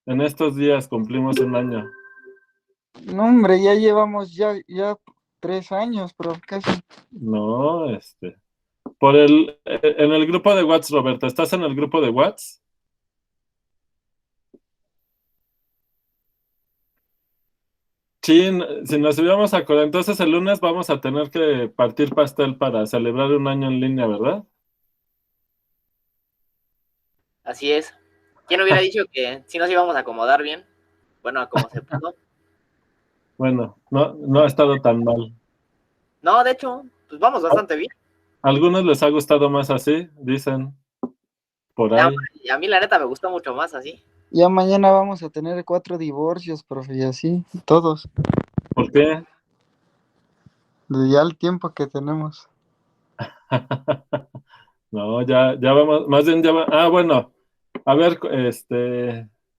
En estos días cumplimos un año. No, hombre, ya llevamos ya 3 años, pero casi. No, en el grupo de WhatsApp, Roberto, ¿estás en el grupo de WhatsApp? Sí, si nos hubiéramos acordado, entonces el lunes vamos a tener que partir pastel para celebrar un año en línea, ¿verdad? Así es. ¿Quién hubiera dicho que sí nos íbamos a acomodar bien? Bueno, a como se pudo. Bueno, no ha estado tan mal. No, de hecho, pues vamos bastante bien. A algunos les ha gustado más así, dicen, por No, ahí. y a mí la neta me gustó mucho más así. Ya mañana vamos a tener 4 divorcios, profe, y así, todos. ¿Por qué? De ya el tiempo que tenemos. No, ya vamos, más bien bueno, a ver,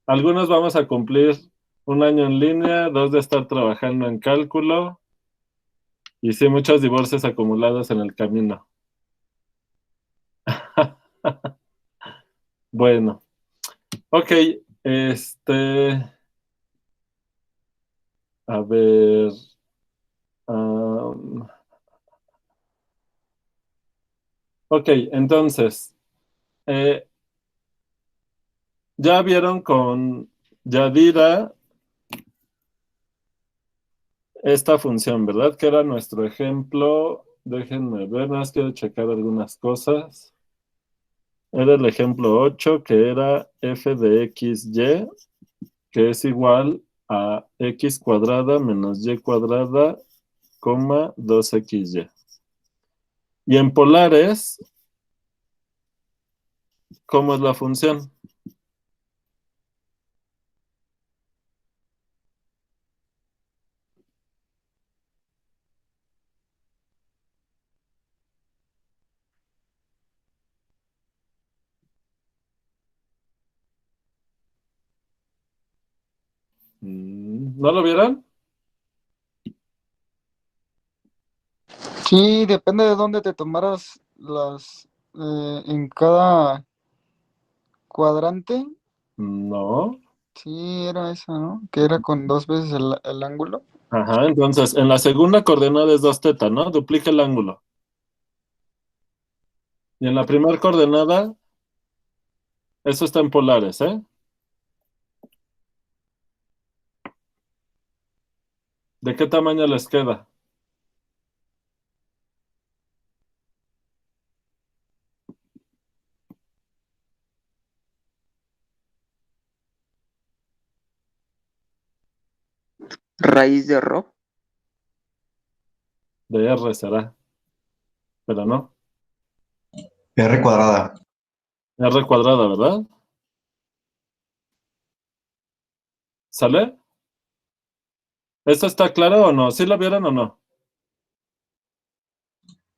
algunos vamos a cumplir un año en línea, 2 de estar trabajando en cálculo, y sí, muchos divorcios acumulados en el camino. Bueno, ok, a ver, am, ok, entonces, eh, ya vieron con Yadira esta función, ¿verdad? Que era nuestro ejemplo. Déjenme ver, nada más quiero checar algunas cosas. Era el ejemplo 8 que era f de xy, que es igual a x cuadrada menos y cuadrada, coma 2xy. Y en polares, ¿cómo es la función? ¿No lo vieron? Sí, depende de dónde te tomaras en cada cuadrante. No. Sí, era esa, ¿no? Que era con 2 veces el ángulo. Ajá, entonces en la segunda coordenada es 2θ, ¿no? Duplica el ángulo. Y en la primera coordenada, eso está en polares, ¿eh? ¿De qué tamaño les queda? Raíz de Rho. De R será, pero no. R cuadrada. R cuadrada, ¿verdad? ¿Sale? ¿Esto está claro o no? ¿Sí lo vieron o no?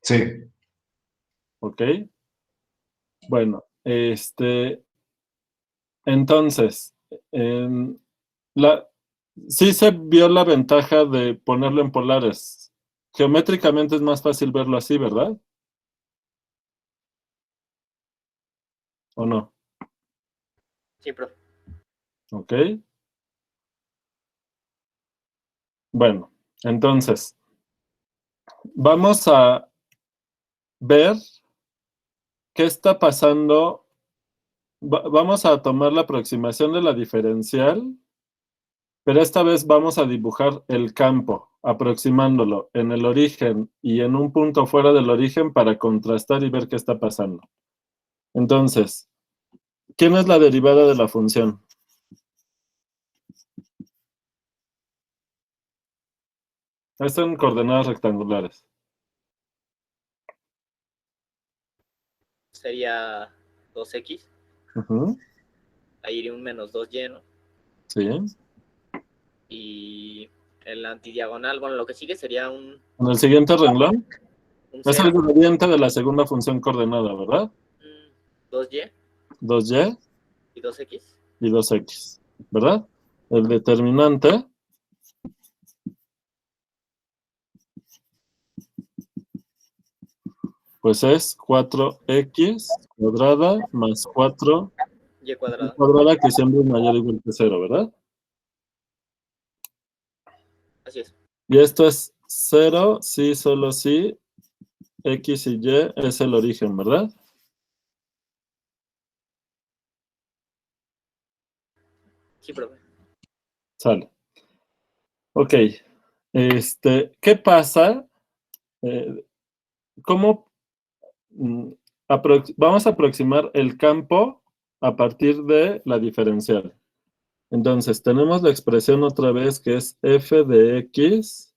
Sí. Ok. Bueno, entonces, sí se vio la ventaja de ponerlo en polares. Geométricamente es más fácil verlo así, ¿verdad? ¿O no? Sí, profe. Ok. Bueno, entonces, vamos a ver qué está pasando. Vamos a tomar la aproximación de la diferencial, pero esta vez vamos a dibujar el campo, aproximándolo en el origen y en un punto fuera del origen para contrastar y ver qué está pasando. Entonces, ¿quién es la derivada de la función? Está en coordenadas rectangulares. Sería 2x. Ujú, Ahí iría un menos 2y, ¿no? sí. Y en la antidiagonal, bueno, lo que sigue sería un En el siguiente renglón, es el 0, gradiente de la segunda función coordenada, ¿verdad? 2y 2y y 2x. y 2x, ¿verdad? El determinante pues es 4x cuadrada más 4y Y cuadrada. Cuadrada que siempre es mayor o igual que 0, ¿verdad? Así es. Y esto es 0, sí, solo sí, X y Y es el origen, ¿verdad? Sí, profe. Sale. Ok. ¿Qué pasa? ¿Cómo vamos a aproximar el campo a partir de la diferencial? Entonces, tenemos la expresión otra vez que es f de x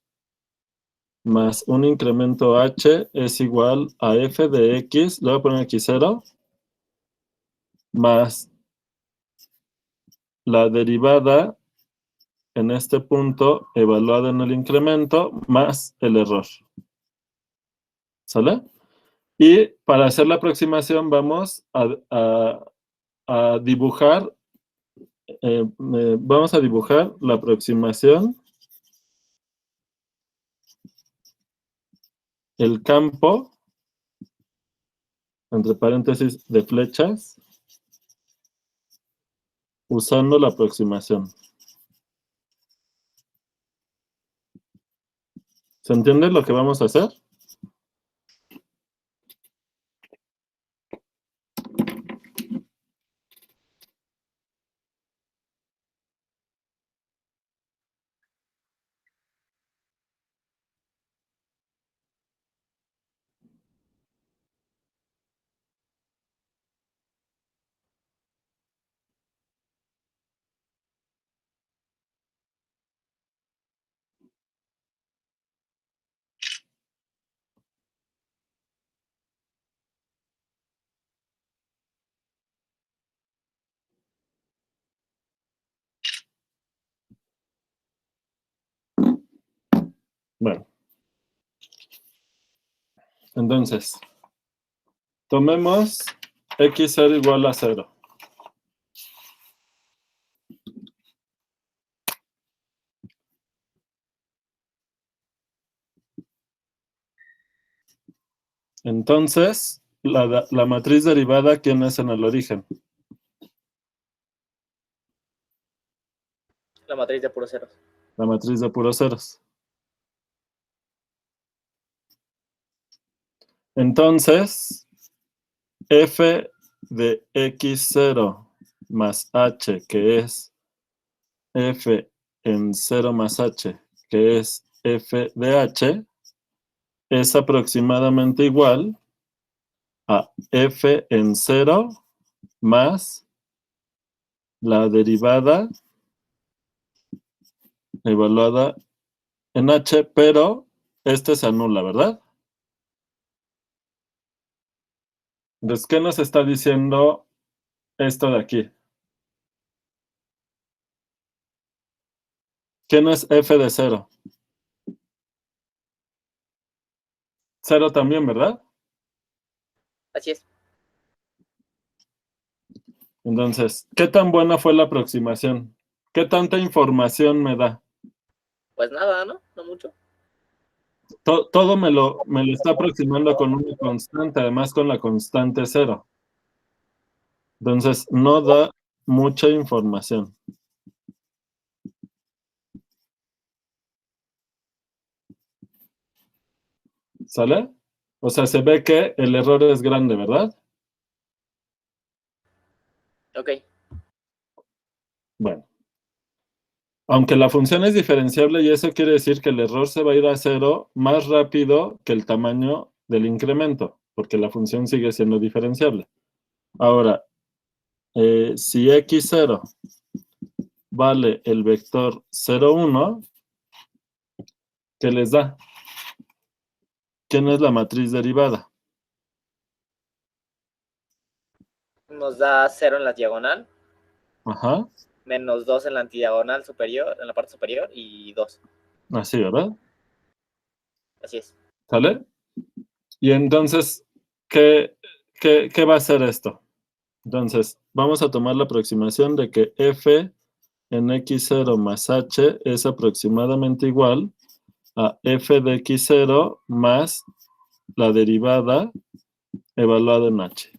más un incremento h es igual a f de x, le voy a poner aquí 0, más la derivada en este punto evaluada en el incremento más el error. ¿Sale? Y para hacer la aproximación vamos a dibujar, vamos a dibujar la aproximación, el campo, entre paréntesis, de flechas, usando la aproximación. ¿Se entiende lo que vamos a hacer? Bueno. Entonces, tomemos x0 igual a 0. Entonces, la matriz derivada, ¿quién es en el origen? La matriz de puros ceros. La matriz de puros ceros. Entonces, f de x0 más h, que es f en 0 más h, que es f de h, es aproximadamente igual a f en 0 más la derivada evaluada en h, pero este se anula, ¿verdad? Entonces, ¿qué nos está diciendo esto de aquí? ¿Qué no es f de 0? 0 también, ¿verdad? Así es. Entonces, ¿qué tan buena fue la aproximación? ¿Qué tanta información me da? Pues nada, ¿no? No mucho. Todo me lo está aproximando con una constante, además con la constante 0. Entonces, no da mucha información. ¿Sale? O sea, se ve que el error es grande, ¿verdad? Ok. Bueno. Aunque la función es diferenciable y eso quiere decir que el error se va a ir a 0 más rápido que el tamaño del incremento, porque la función sigue siendo diferenciable. Ahora, si x0 vale el vector 0, 1, ¿qué les da? ¿Quién es la matriz derivada? Nos da 0 en la diagonal, Ajá, menos 2 en la antidiagonal superior, en la parte superior, y 2. así, ¿verdad? Así es. ¿Sale? Y entonces, ¿qué va a hacer esto? Entonces, vamos a tomar la aproximación de que f en x0 más h es aproximadamente igual a f de x0 más la derivada evaluada en h.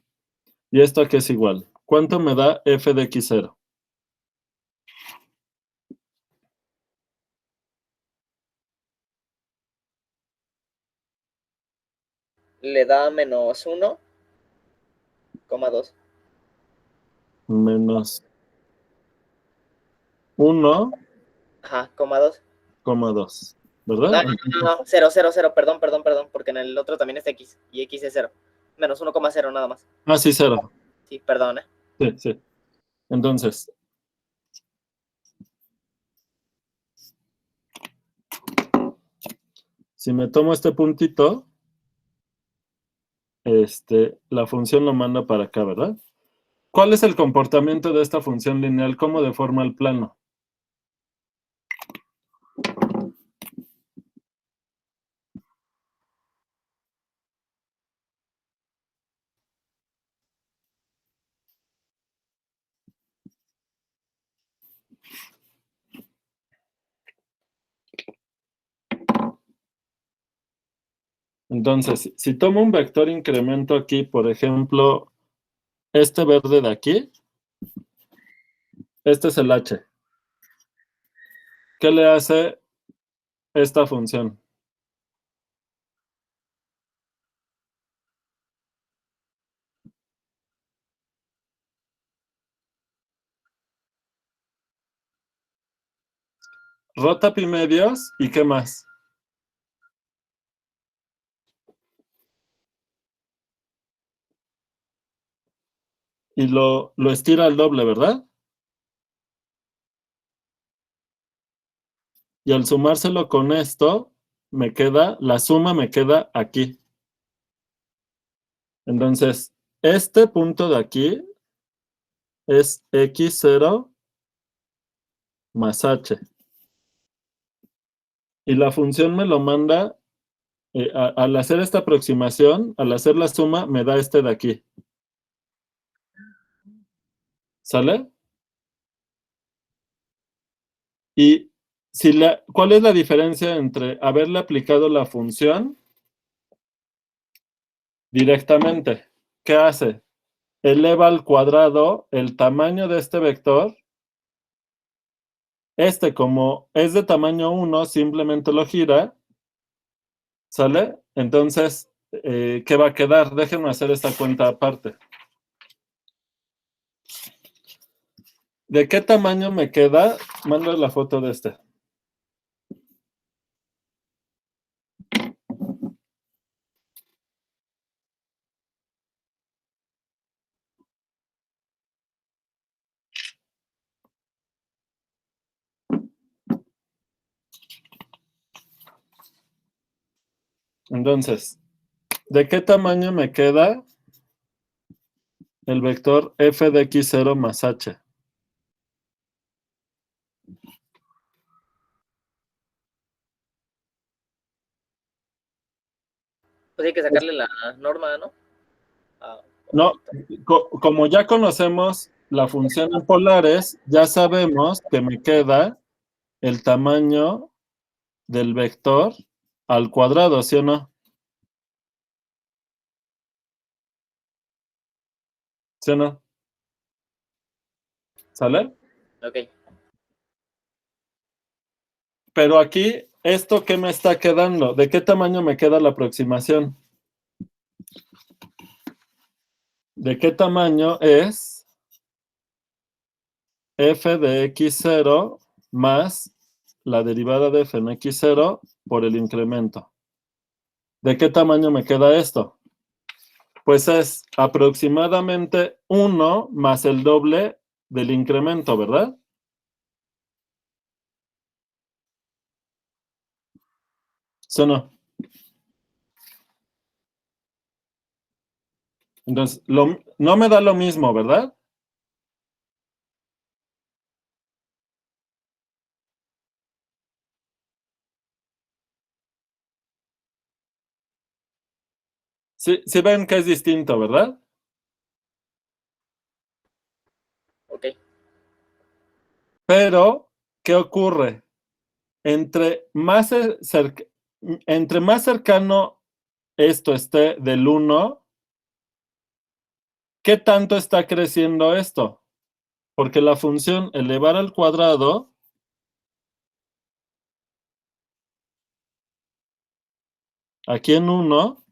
¿Y esto a qué es igual? ¿Cuánto me da f de x0? Le da menos 1,2. Menos 1,2, Ajá, coma 2. ¿verdad? No, 0, 0, 0, perdón, porque en el otro también es x, y x es 0. Menos 1,0 nada más. Ah, sí, 0. Sí, perdón, Sí, sí. Entonces, si me tomo este puntito, la función lo manda para acá, ¿verdad? ¿Cuál es el comportamiento de esta función lineal? ¿Cómo deforma el plano? Entonces, si tomo un vector incremento aquí, por ejemplo, este verde de aquí, este es el h. ¿Qué le hace esta función? Rota pi medios, ¿y qué más? Y lo estira al doble, ¿verdad? Y al sumárselo con esto, la suma me queda aquí. Entonces, este punto de aquí es x0 más h. Y la función me lo manda, al hacer esta aproximación, al hacer la suma, me da este de aquí. ¿Sale? Y ¿cuál es la diferencia entre haberle aplicado la función directamente? ¿Qué hace? Eleva al cuadrado el tamaño de este vector. Como es de tamaño 1, simplemente lo gira. ¿Sale? Entonces, ¿qué va a quedar? Déjenme hacer esta cuenta aparte. ¿De qué tamaño me queda? Mando la foto de este. Entonces, ¿de qué tamaño me queda el vector f de x0 más h? Pues hay que sacarle la norma, ¿no? No, como ya conocemos la función en polares, ya sabemos que me queda el tamaño del vector al cuadrado, ¿sí o no? ¿Sí o no? ¿Sale? Ok. Pero aquí, ¿esto qué me está quedando? ¿De qué tamaño me queda la aproximación? ¿De qué tamaño es f de x0 más la derivada de f en x0 por el incremento? ¿De qué tamaño me queda esto? Pues es aproximadamente 1 más el doble del incremento, ¿verdad? ¿Sí o no? Entonces, no me da lo mismo, ¿verdad? Sí ven que es distinto, ¿verdad? Ok. Pero, ¿qué ocurre? Entre más cercano esto esté del 1, ¿qué tanto está creciendo esto? Porque la función elevar al cuadrado aquí en 1,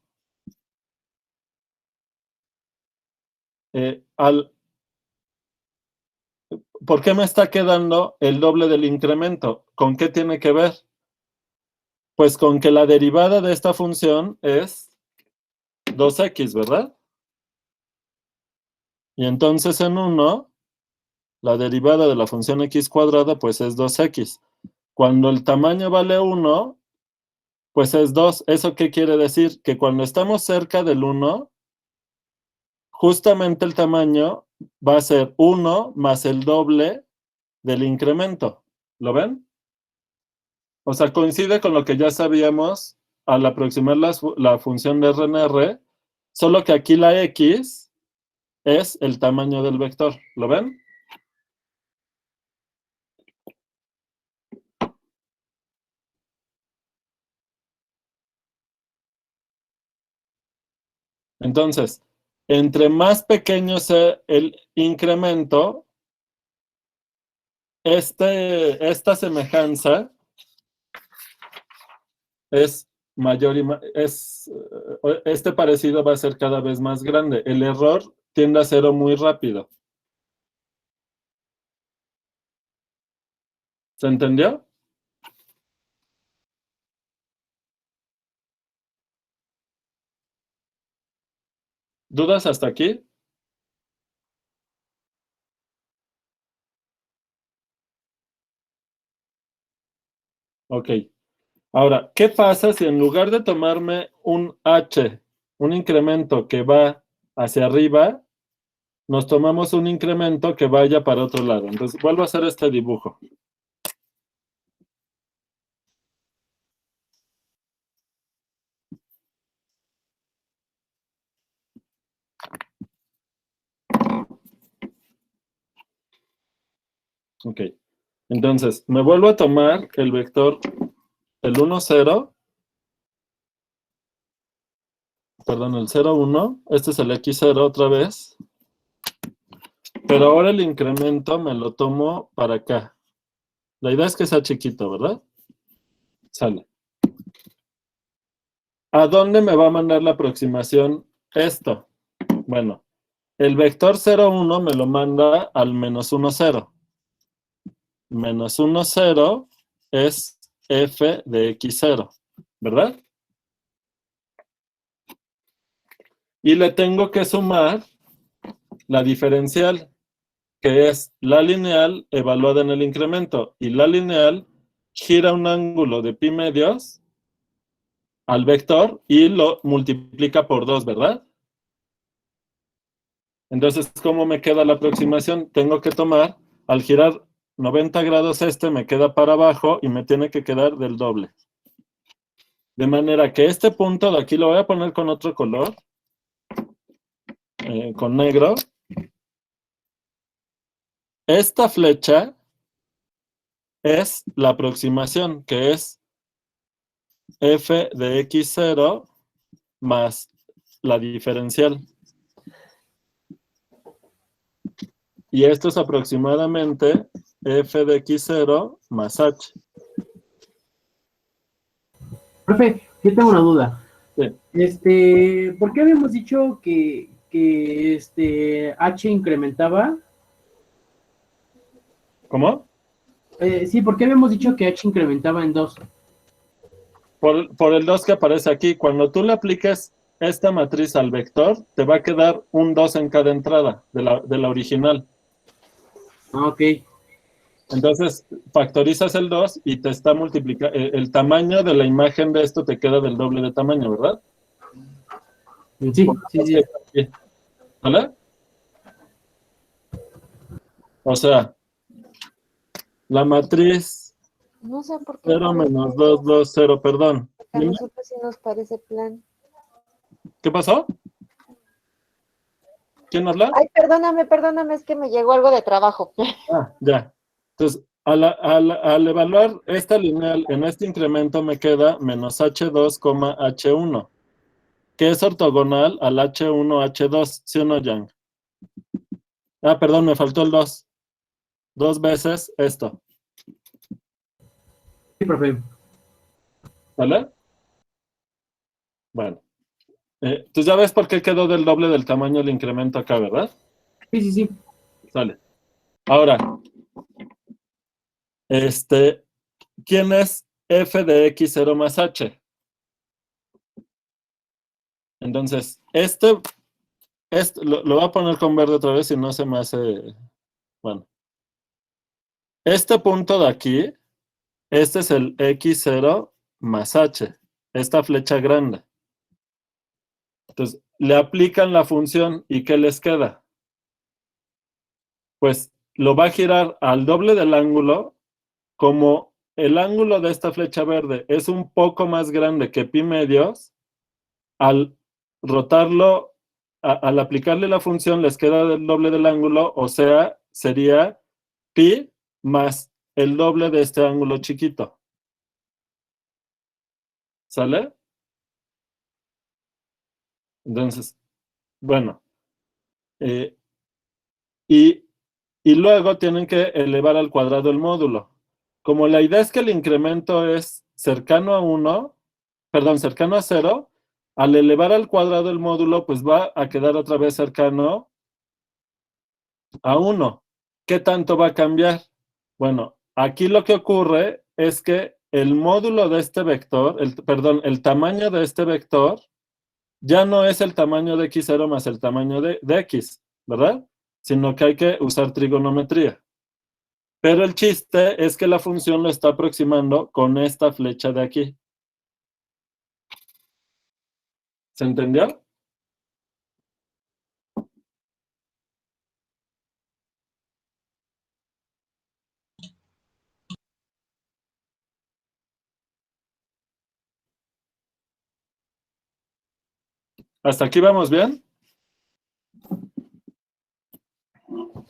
¿por qué me está quedando el doble del incremento? ¿Con qué tiene que ver? Pues con que la derivada de esta función es 2x, ¿verdad? Y entonces en 1, la derivada de la función x cuadrada, pues es 2x. Cuando el tamaño vale 1, pues es 2. ¿Eso qué quiere decir? Que cuando estamos cerca del 1, justamente el tamaño va a ser 1 más el doble del incremento. ¿Lo ven? O sea, coincide con lo que ya sabíamos al aproximar la función de RNR, solo que aquí la x es el tamaño del vector. ¿Lo ven? Entonces, entre más pequeño sea el incremento, esta semejanza es mayor y este parecido va a ser cada vez más grande. El error tiende a cero muy rápido. ¿Se entendió? ¿Dudas hasta aquí? Ok. Ahora, ¿qué pasa si en lugar de tomarme un h, un incremento que va hacia arriba, nos tomamos un incremento que vaya para otro lado? Entonces, vuelvo a hacer este dibujo. Ok. Entonces, me vuelvo a tomar el vector, el 1, 0, perdón, el 0, 1, este es el x0 otra vez, pero ahora el incremento me lo tomo para acá. La idea es que sea chiquito, ¿verdad? Sale. ¿A dónde me va a mandar la aproximación esto? Bueno, el vector 0, 1 me lo manda al menos 1, 0. Menos 1, 0 es f de x0, ¿verdad? Y le tengo que sumar la diferencial, que es la lineal evaluada en el incremento. Y la lineal gira un ángulo de pi medios al vector y lo multiplica por 2, ¿verdad? Entonces, ¿cómo me queda la aproximación? Tengo que tomar, al girar 90 grados me queda para abajo y me tiene que quedar del doble. De manera que este punto de aquí lo voy a poner con otro color, con negro. Esta flecha es la aproximación, que es f de x0 más la diferencial. Y esto es aproximadamente f de x0 más h. Profe, yo tengo una duda. Sí. ¿Por qué habíamos dicho que h incrementaba? ¿Cómo? Sí, ¿por qué habíamos dicho que h incrementaba en 2? Por el 2 que aparece aquí. Cuando tú le apliques esta matriz al vector, te va a quedar un 2 en cada entrada de la original. Ah, ok. Entonces, factorizas el 2 y te está multiplicando. El tamaño de la imagen de esto te queda del doble de tamaño, ¿verdad? Sí, sí, sí. ¿Vale? O sea, la matriz No sé por qué. 0 menos 2, 2, 0, perdón. A nosotros sí nos parece plan. ¿Qué pasó? ¿Quién habla? Ay, perdóname, es que me llegó algo de trabajo. Ah, ya. Entonces, al evaluar esta lineal en este incremento me queda menos h2, h1, que es ortogonal al h1, h2, ¿sí o no, Yang? Ah, perdón, me faltó el 2. 2 veces esto. Sí, profe. ¿Vale? Bueno. Entonces ya ves por qué quedó del doble del tamaño el incremento acá, ¿verdad? Sí, sí, sí. Sale. Ahora, ¿quién es f de x0 más h? Entonces, lo voy a poner con verde otra vez y no se me hace... Bueno. Este punto de aquí, este es el x0 más h. Esta flecha grande. Entonces, le aplican la función y ¿qué les queda? Pues lo va a girar al doble del ángulo. Como el ángulo de esta flecha verde es un poco más grande que pi medios, al rotarlo, al aplicarle la función, les queda el doble del ángulo, o sea, sería pi más el doble de este ángulo chiquito. ¿Sale? Entonces, bueno. Y luego tienen que elevar al cuadrado el módulo. Como la idea es que el incremento es cercano a 1, perdón, cercano a 0, al elevar al cuadrado el módulo, pues va a quedar otra vez cercano a 1. ¿Qué tanto va a cambiar? Bueno, aquí lo que ocurre es que el módulo de este vector, perdón, el tamaño de este vector, ya no es el tamaño de x0 más el tamaño de x, ¿verdad? Sino que hay que usar trigonometría. Pero el chiste es que la función lo está aproximando con esta flecha de aquí. ¿Se entendió? ¿Hasta aquí vamos bien?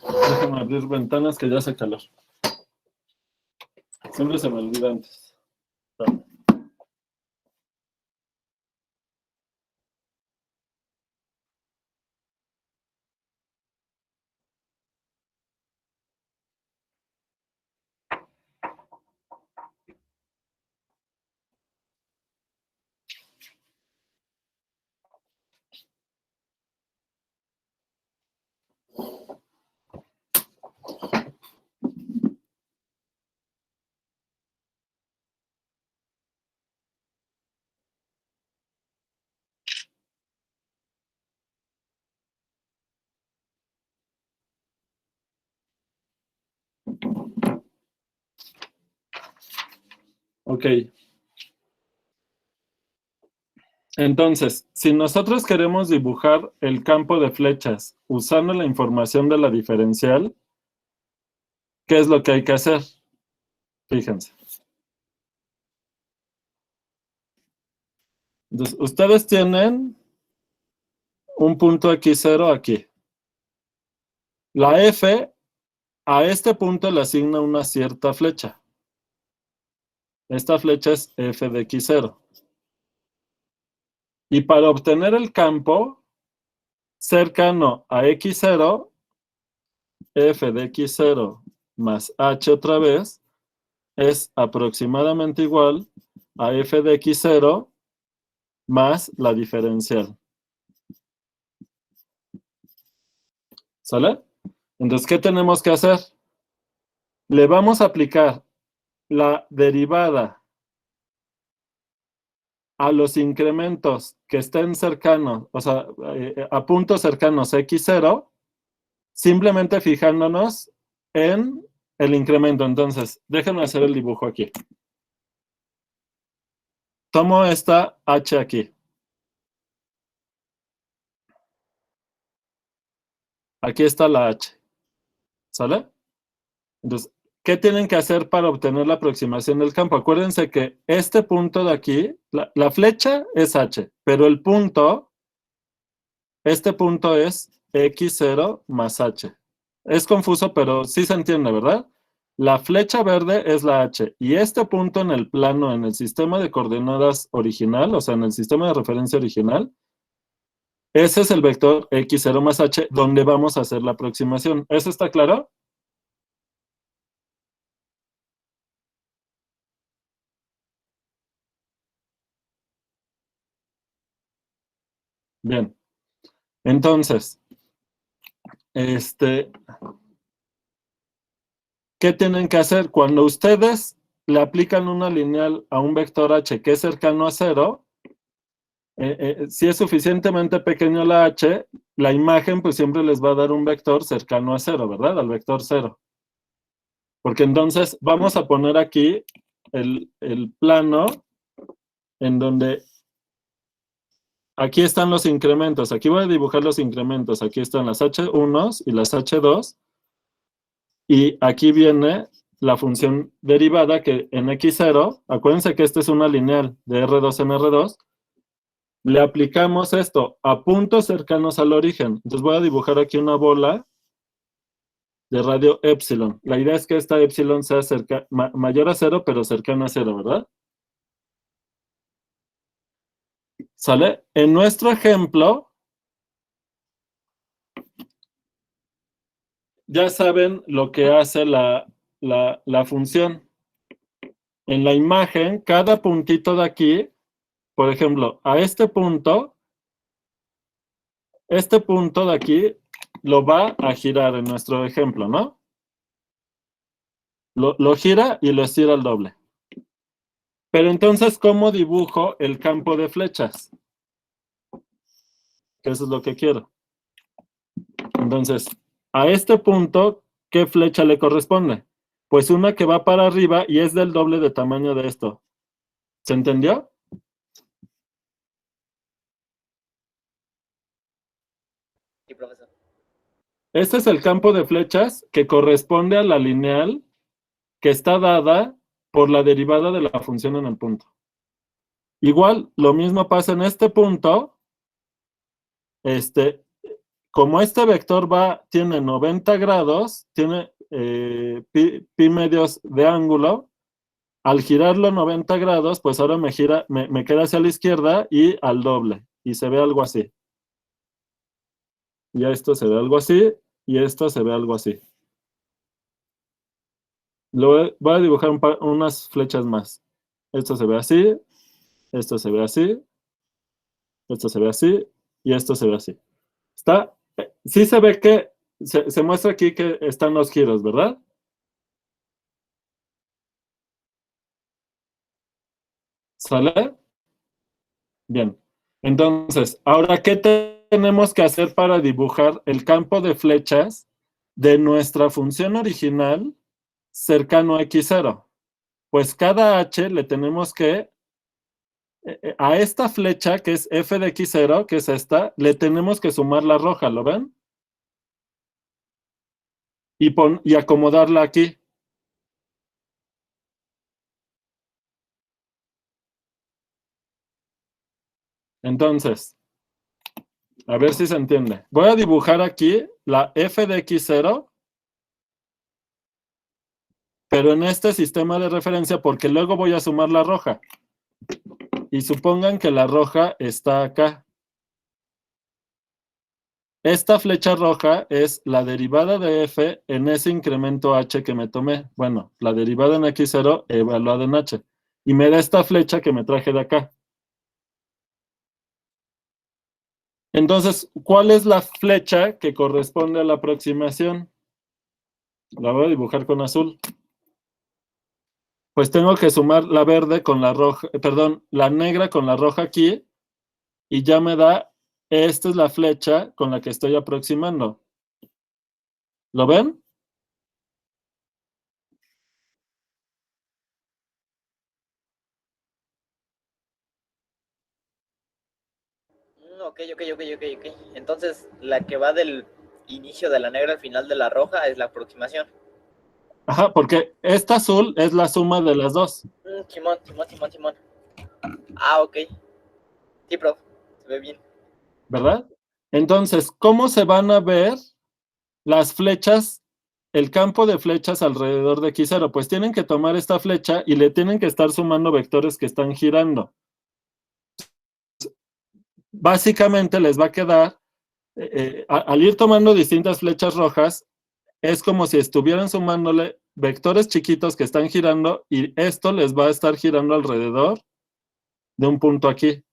Déjame abrir ventanas que ya hace calor. Siempre se me olvida antes. Vale. Ok. Entonces, si nosotros queremos dibujar el campo de flechas usando la información de la diferencial, ¿qué es lo que hay que hacer? Fíjense. Entonces, ustedes tienen un punto x0 aquí. La f a este punto le asigna una cierta flecha. Esta flecha es f de x0. Y para obtener el campo cercano a x0, f de x0 más h otra vez, es aproximadamente igual a f de x0 más la diferencial. ¿Sale? Entonces, ¿qué tenemos que hacer? Le vamos a aplicar la derivada a los incrementos que estén cercanos, o sea, a puntos cercanos a x0, simplemente fijándonos en el incremento. Entonces, déjenme hacer el dibujo aquí. Tomo esta h aquí. Aquí está la h. ¿Sale? Entonces, ¿qué tienen que hacer para obtener la aproximación del campo? Acuérdense que este punto de aquí, la flecha es h, pero el punto, este punto es x0 más h. Es confuso, pero sí se entiende, ¿verdad? La flecha verde es la h, y este punto en el plano, en el sistema de coordenadas original, o sea, en el sistema de referencia original, ese es el vector x0 más h donde vamos a hacer la aproximación. ¿Eso está claro? Bien. Entonces, ¿qué tienen que hacer? Cuando ustedes le aplican una lineal a un vector h que es cercano a 0, si es suficientemente pequeño la h, la imagen pues siempre les va a dar un vector cercano a 0, ¿verdad? Al vector 0. Porque entonces vamos a poner aquí el plano en donde aquí están los incrementos. Aquí voy a dibujar los incrementos. Aquí están las h1 y las h2. Y aquí viene la función derivada que en x0, acuérdense que esta es una lineal de R2 en R2, le aplicamos esto a puntos cercanos al origen. Entonces voy a dibujar aquí una bola de radio epsilon. La idea es que esta epsilon sea mayor a 0, pero cercana a 0, ¿verdad? ¿Sale? En nuestro ejemplo, ya saben lo que hace la función. En la imagen, cada puntito de aquí, por ejemplo, a este punto de aquí lo va a girar en nuestro ejemplo, ¿no? Lo gira y lo estira al doble. Pero entonces, ¿cómo dibujo el campo de flechas? Eso es lo que quiero. Entonces, a este punto, ¿qué flecha le corresponde? Pues una que va para arriba y es del doble de tamaño de esto. ¿Se entendió? Sí, profesor. Este es el campo de flechas que corresponde a la lineal que está dada por la derivada de la función en el punto. Igual, lo mismo pasa en este punto. Como este vector tiene 90 grados, tiene pi medios de ángulo, al girarlo 90 grados, pues ahora me queda hacia la izquierda y al doble. Y se ve algo así. Y esto se ve algo así, y esto se ve algo así. Voy a dibujar unas flechas más. Esto se ve así, esto se ve así, esto se ve así, y esto se ve así. Sí se ve que, se muestra aquí que están los giros, ¿verdad? ¿Sale? Bien. Entonces, ahora, ¿qué tenemos que hacer para dibujar el campo de flechas de nuestra función original cercano a x0? Pues cada h le tenemos que, a esta flecha que es f de x0, que es esta, le tenemos que sumar la roja, ¿lo ven? Y acomodarla aquí. Entonces, a ver si se entiende. Voy a dibujar aquí la f de x0, pero en este sistema de referencia, porque luego voy a sumar la roja. Y supongan que la roja está acá. Esta flecha roja es la derivada de f en ese incremento h que me tomé. Bueno, la derivada en x0 evaluada en h. Y me da esta flecha que me traje de acá. Entonces, ¿cuál es la flecha que corresponde a la aproximación? La voy a dibujar con azul. Pues tengo que sumar la verde con la roja, perdón, la negra con la roja aquí, y ya me da, esta es la flecha con la que estoy aproximando. ¿Lo ven? Ok. Entonces, la que va del inicio de la negra al final de la roja es la aproximación. Ajá, porque esta azul es la suma de las dos. Simón. Ah, ok. Sí, prof. Se ve bien. ¿Verdad? Entonces, ¿cómo se van a ver las flechas, el campo de flechas alrededor de x0? Pues tienen que tomar esta flecha y le tienen que estar sumando vectores que están girando. básicamente les va a quedar, al ir tomando distintas flechas rojas, es como si estuvieran sumándole vectores chiquitos que están girando y esto les va a estar girando alrededor de un punto aquí.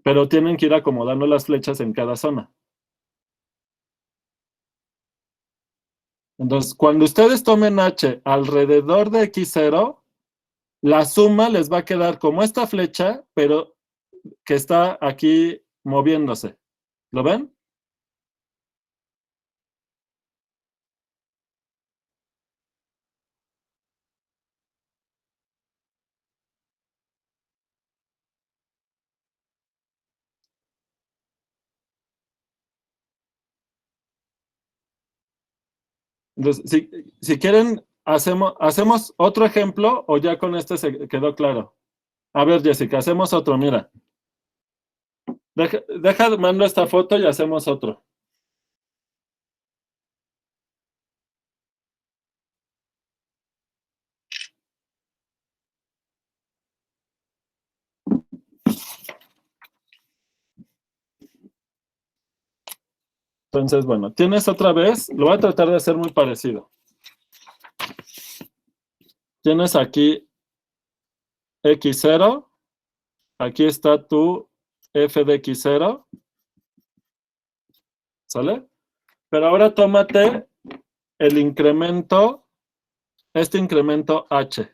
Pero tienen que ir acomodando las flechas en cada zona. Entonces, cuando ustedes tomen H alrededor de X0, la suma les va a quedar como esta flecha, pero que está aquí moviéndose. ¿Lo ven? Entonces, si quieren, hacemos otro ejemplo o ya con este se quedó claro. A ver, Jessica, hacemos otro, mira. Mando esta foto y hacemos otro. Entonces, bueno, tienes otra vez, lo voy a tratar de hacer muy parecido. Tienes aquí X0, aquí está tu f de X0, ¿sale? Pero ahora tómate el incremento, este incremento H,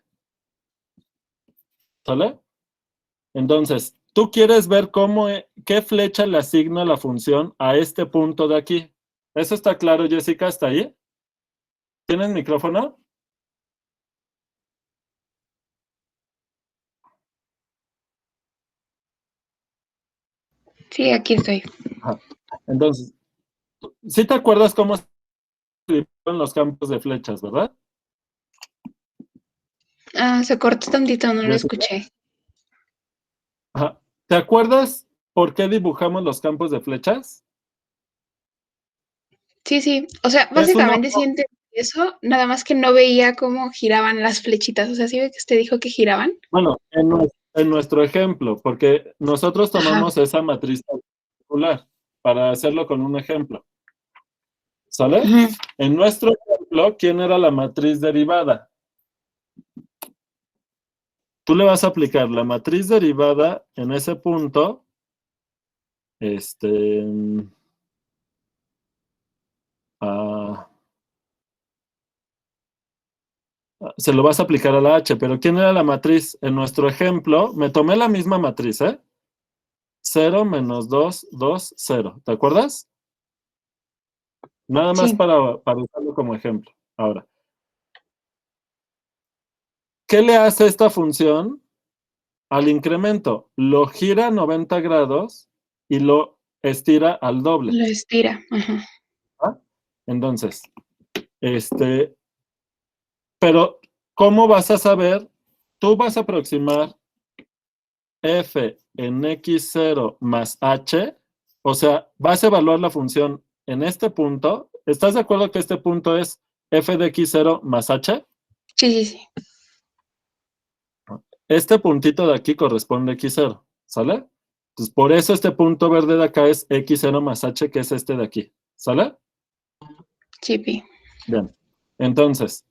¿sale? Entonces, tú quieres ver qué flecha le asigna la función a este punto de aquí. ¿Eso está claro, Jessica? ¿Hasta ahí? ¿Tienes micrófono? Sí, aquí estoy. Ajá. Entonces, ¿sí te acuerdas cómo se escribieron los campos de flechas, verdad? Se cortó tantito, no lo Jessica. escuché. Ajá. ¿Te acuerdas por qué dibujamos los campos de flechas? Sí, sí. O sea, Es básicamente sí entendí eso, nada más que no veía cómo giraban las flechitas. O sea, sí ve que usted dijo que giraban. Bueno, en nuestro ejemplo, porque nosotros tomamos esa matriz particular para hacerlo con un ejemplo. ¿Sale? Ujú. En nuestro ejemplo, ¿quién era la matriz derivada? Tú le vas a aplicar la matriz derivada en ese punto. Se lo vas a aplicar a la H, pero ¿quién era la matriz? En nuestro ejemplo, me tomé la misma matriz, 0 menos 2, 2, 0. ¿Te acuerdas? Nada más Sí. para usarlo como ejemplo. Ahora, ¿qué le hace esta función al incremento? Lo gira 90 grados y lo estira al doble. Lo estira. Ajá. ¿Ah? Entonces, pero ¿cómo vas a saber? Tú vas a aproximar f en x0 más h, o sea, vas a evaluar la función en este punto. ¿Estás de acuerdo que este punto es f de x0 más h? Sí, sí, sí. Este puntito de aquí corresponde a x0, ¿sale? Entonces, por eso este punto verde de acá es x0 más h, que es este de aquí, ¿sale? Sí, pi. Bien, entonces,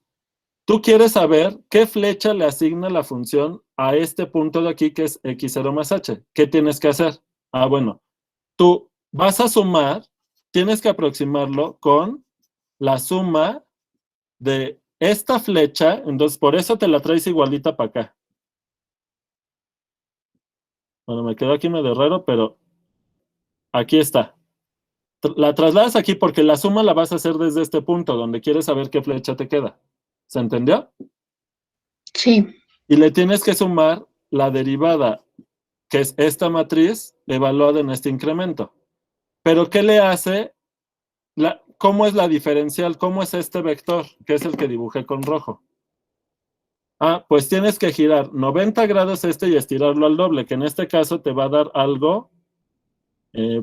tú quieres saber qué flecha le asigna la función a este punto de aquí, que es x0 más h. ¿Qué tienes que hacer? Ah, bueno, tú vas a sumar, tienes que aproximarlo con la suma de esta flecha, entonces por eso te la traes igualita para acá. Bueno, me quedó aquí medio raro, pero aquí está. La trasladas aquí porque la suma la vas a hacer desde este punto, donde quieres saber qué flecha te queda. ¿Se entendió? Sí. Y le tienes que sumar la derivada, que es esta matriz evaluada en este incremento. Pero ¿qué le hace? ¿Cómo es la diferencial? ¿Cómo es este vector? Que es el que dibujé con rojo. Ah, pues tienes que girar 90 grados y estirarlo al doble, que en este caso te va a dar algo,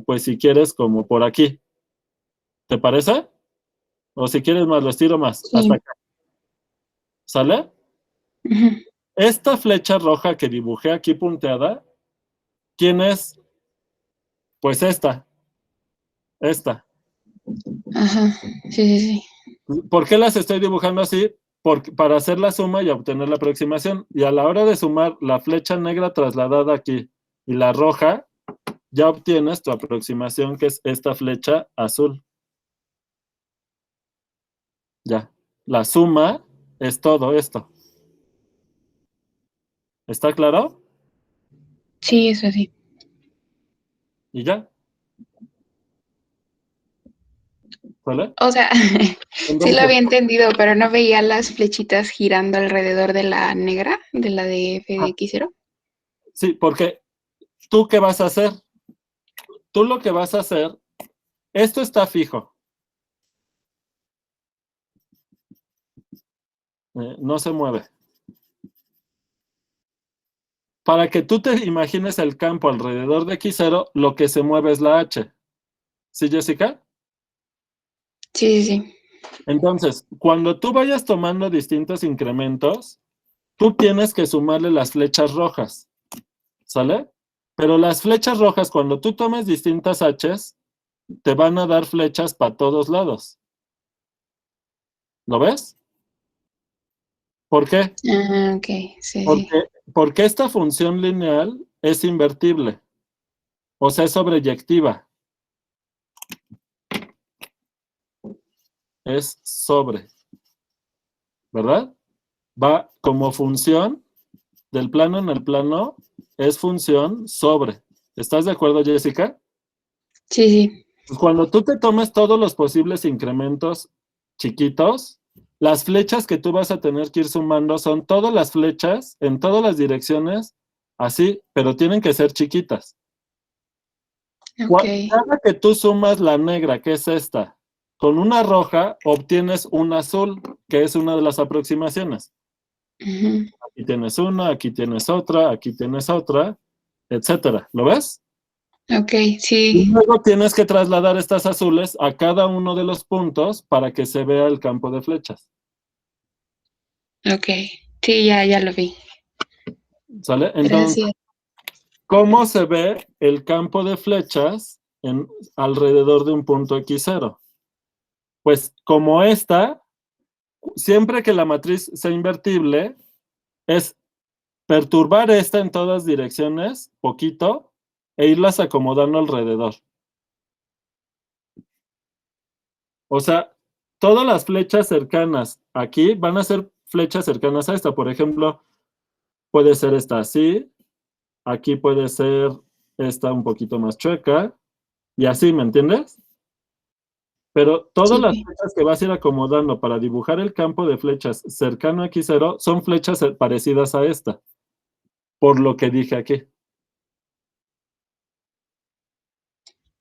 pues si quieres, como por aquí. ¿Te parece? O si quieres más, lo estiro más, Sí. hasta acá. ¿Sale? Ujú. Esta flecha roja que dibujé aquí punteada ¿quién es? Pues esta. Ajá. Sí, sí, sí. ¿Por qué las estoy dibujando así? Para hacer la suma y obtener la aproximación. Y a la hora de sumar la flecha negra trasladada aquí y la roja, ya obtienes tu aproximación, que es esta flecha azul. Ya. La suma es todo esto. ¿Está claro? Sí, eso sí. Y ya. ¿Vale? O sea, sí lo Entonces, había entendido, pero no veía las flechitas girando alrededor de la negra, de la de F de X0. sí, porque ¿tú qué vas a hacer? Tú lo que vas a hacer, esto está fijo. No se mueve. Para que tú te imagines el campo alrededor de X0, lo que se mueve es la H. ¿Sí, Jessica? Sí, sí, sí. Entonces, cuando tú vayas tomando distintos incrementos, tú tienes que sumarle las flechas rojas. ¿Sale? Pero las flechas rojas, cuando tú tomes distintas H's, te van a dar flechas para todos lados. ¿Lo ves? ¿Por qué? Ah, ok, sí, sí. Porque esta función lineal es invertible. O sea, es sobreyectiva. Es sobre. ¿Verdad? Va como función del plano en el plano, es función sobre. ¿Estás de acuerdo, Jessica? Sí, sí. Pues cuando tú te tomes todos los posibles incrementos chiquitos, las flechas que tú vas a tener que ir sumando son todas las flechas en todas las direcciones, así, pero tienen que ser chiquitas. Ok. Cada que tú sumas la negra, que es esta, con una roja, obtienes un azul, que es una de las aproximaciones. Ujú. Aquí tienes una, aquí tienes otra, etcétera. ¿Lo ves? Ok, Y sí. luego tienes que trasladar estas azules a cada uno de los puntos para que se vea el campo de flechas. Ok. Sí, ya lo vi. ¿Sale? Entonces, Gracias. ¿cómo se ve el campo de flechas alrededor de un punto X0? Pues como esta, siempre que la matriz sea invertible, es perturbar esta en todas direcciones, poquito, e irlas acomodando alrededor. O sea, todas las flechas cercanas aquí van a ser flechas cercanas a esta. Por ejemplo, puede ser esta así, aquí puede ser esta un poquito más chueca, y así, ¿me entiendes? Pero todas las Sí. flechas que vas a ir acomodando para dibujar el campo de flechas cercano a X0 son flechas parecidas a esta, por lo que dije aquí.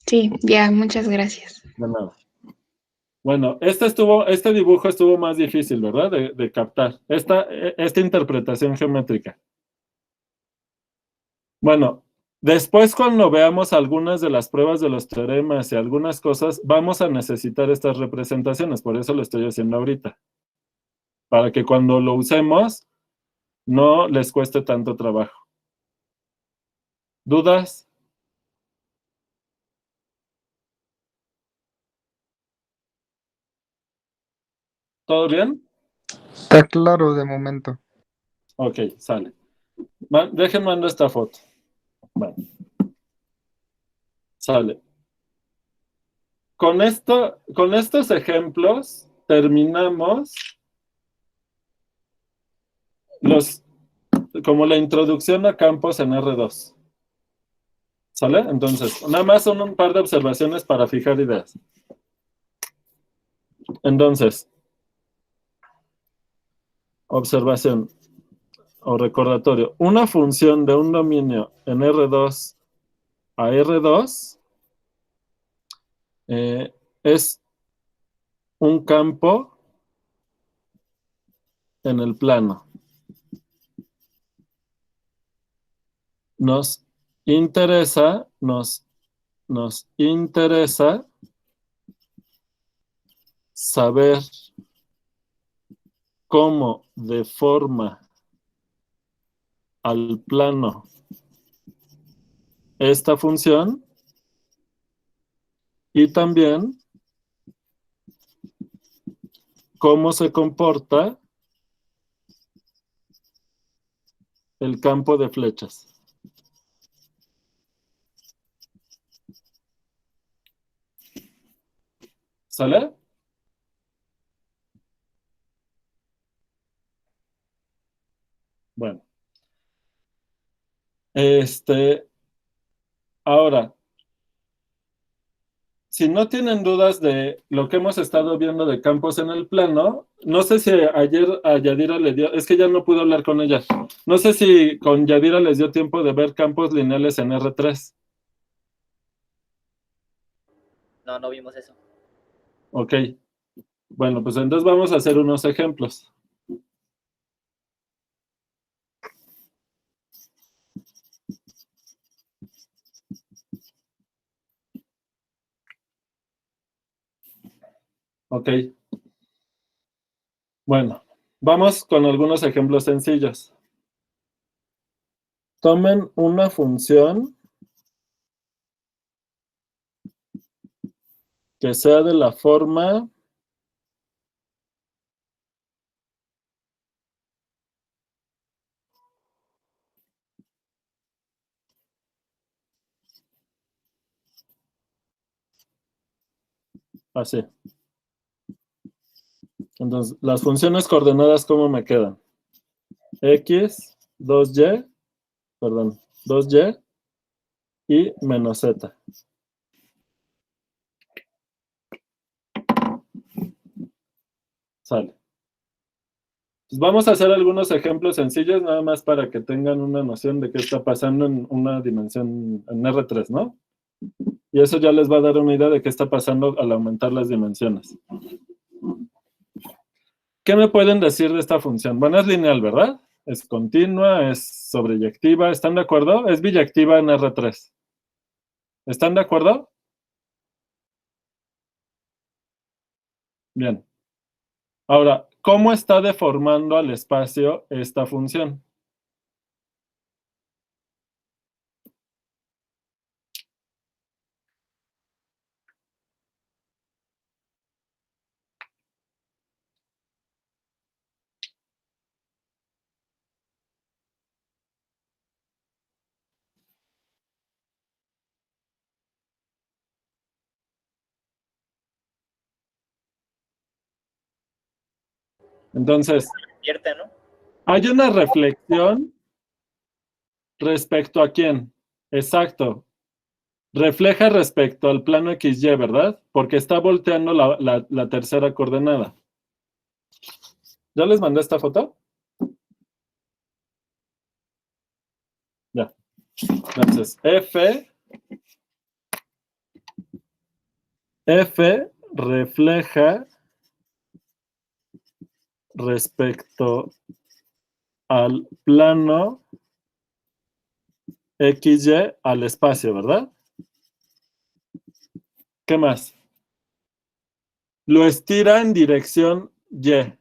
Sí, ya, muchas gracias. De nada. Bueno, este dibujo estuvo más difícil, ¿verdad? De captar. Esta interpretación geométrica. Bueno, después cuando veamos algunas de las pruebas de los teoremas y algunas cosas, vamos a necesitar estas representaciones, por eso lo estoy haciendo ahorita. Para que cuando lo usemos, no les cueste tanto trabajo. ¿Dudas? ¿Todo bien? Está claro de momento. Ok, sale. Déjenme mandar esta foto. Bueno, sale. Con estos ejemplos terminamos como la introducción a campos en R2. ¿Sale? Entonces, nada más son un par de observaciones para fijar ideas. Entonces, observación o recordatorio. Una función de un dominio en R2 a R2 es un campo en el plano. Nos interesa saber cómo deforma al plano esta función y también cómo se comporta el campo de flechas. ¿Sale? Bueno. Ahora, si no tienen dudas de lo que hemos estado viendo de campos en el plano, no sé si ayer a Yadira le dio, es que ya no pude hablar con ella. No sé si con Yadira les dio tiempo de ver campos lineales en R3. No, no vimos eso. Ok. Bueno, pues entonces vamos a hacer unos ejemplos. Ok. Bueno, vamos con algunos ejemplos sencillos. Tomen una función que sea de la forma así. Entonces, las funciones coordenadas, ¿cómo me quedan? X, 2y, perdón, 2y y menos z. Sale. Pues vamos a hacer algunos ejemplos sencillos, nada más para que tengan una noción de qué está pasando en una dimensión en R3, ¿no? Y eso ya les va a dar una idea de qué está pasando al aumentar las dimensiones. ¿Qué me pueden decir de esta función? Bueno, es lineal, ¿verdad? Es continua, es sobreyectiva. ¿Están de acuerdo? Es biyectiva en R3. ¿Están de acuerdo? Bien. Ahora, ¿cómo está deformando al espacio esta función? Entonces, Invierte, ¿no? hay una reflexión respecto a quién. Exacto. Refleja respecto al plano XY, ¿verdad? Porque está volteando la tercera coordenada. ¿Ya les mandé esta foto? Ya. Entonces, F refleja respecto al plano XY al espacio, ¿verdad? ¿Qué más? Lo estira en dirección Y.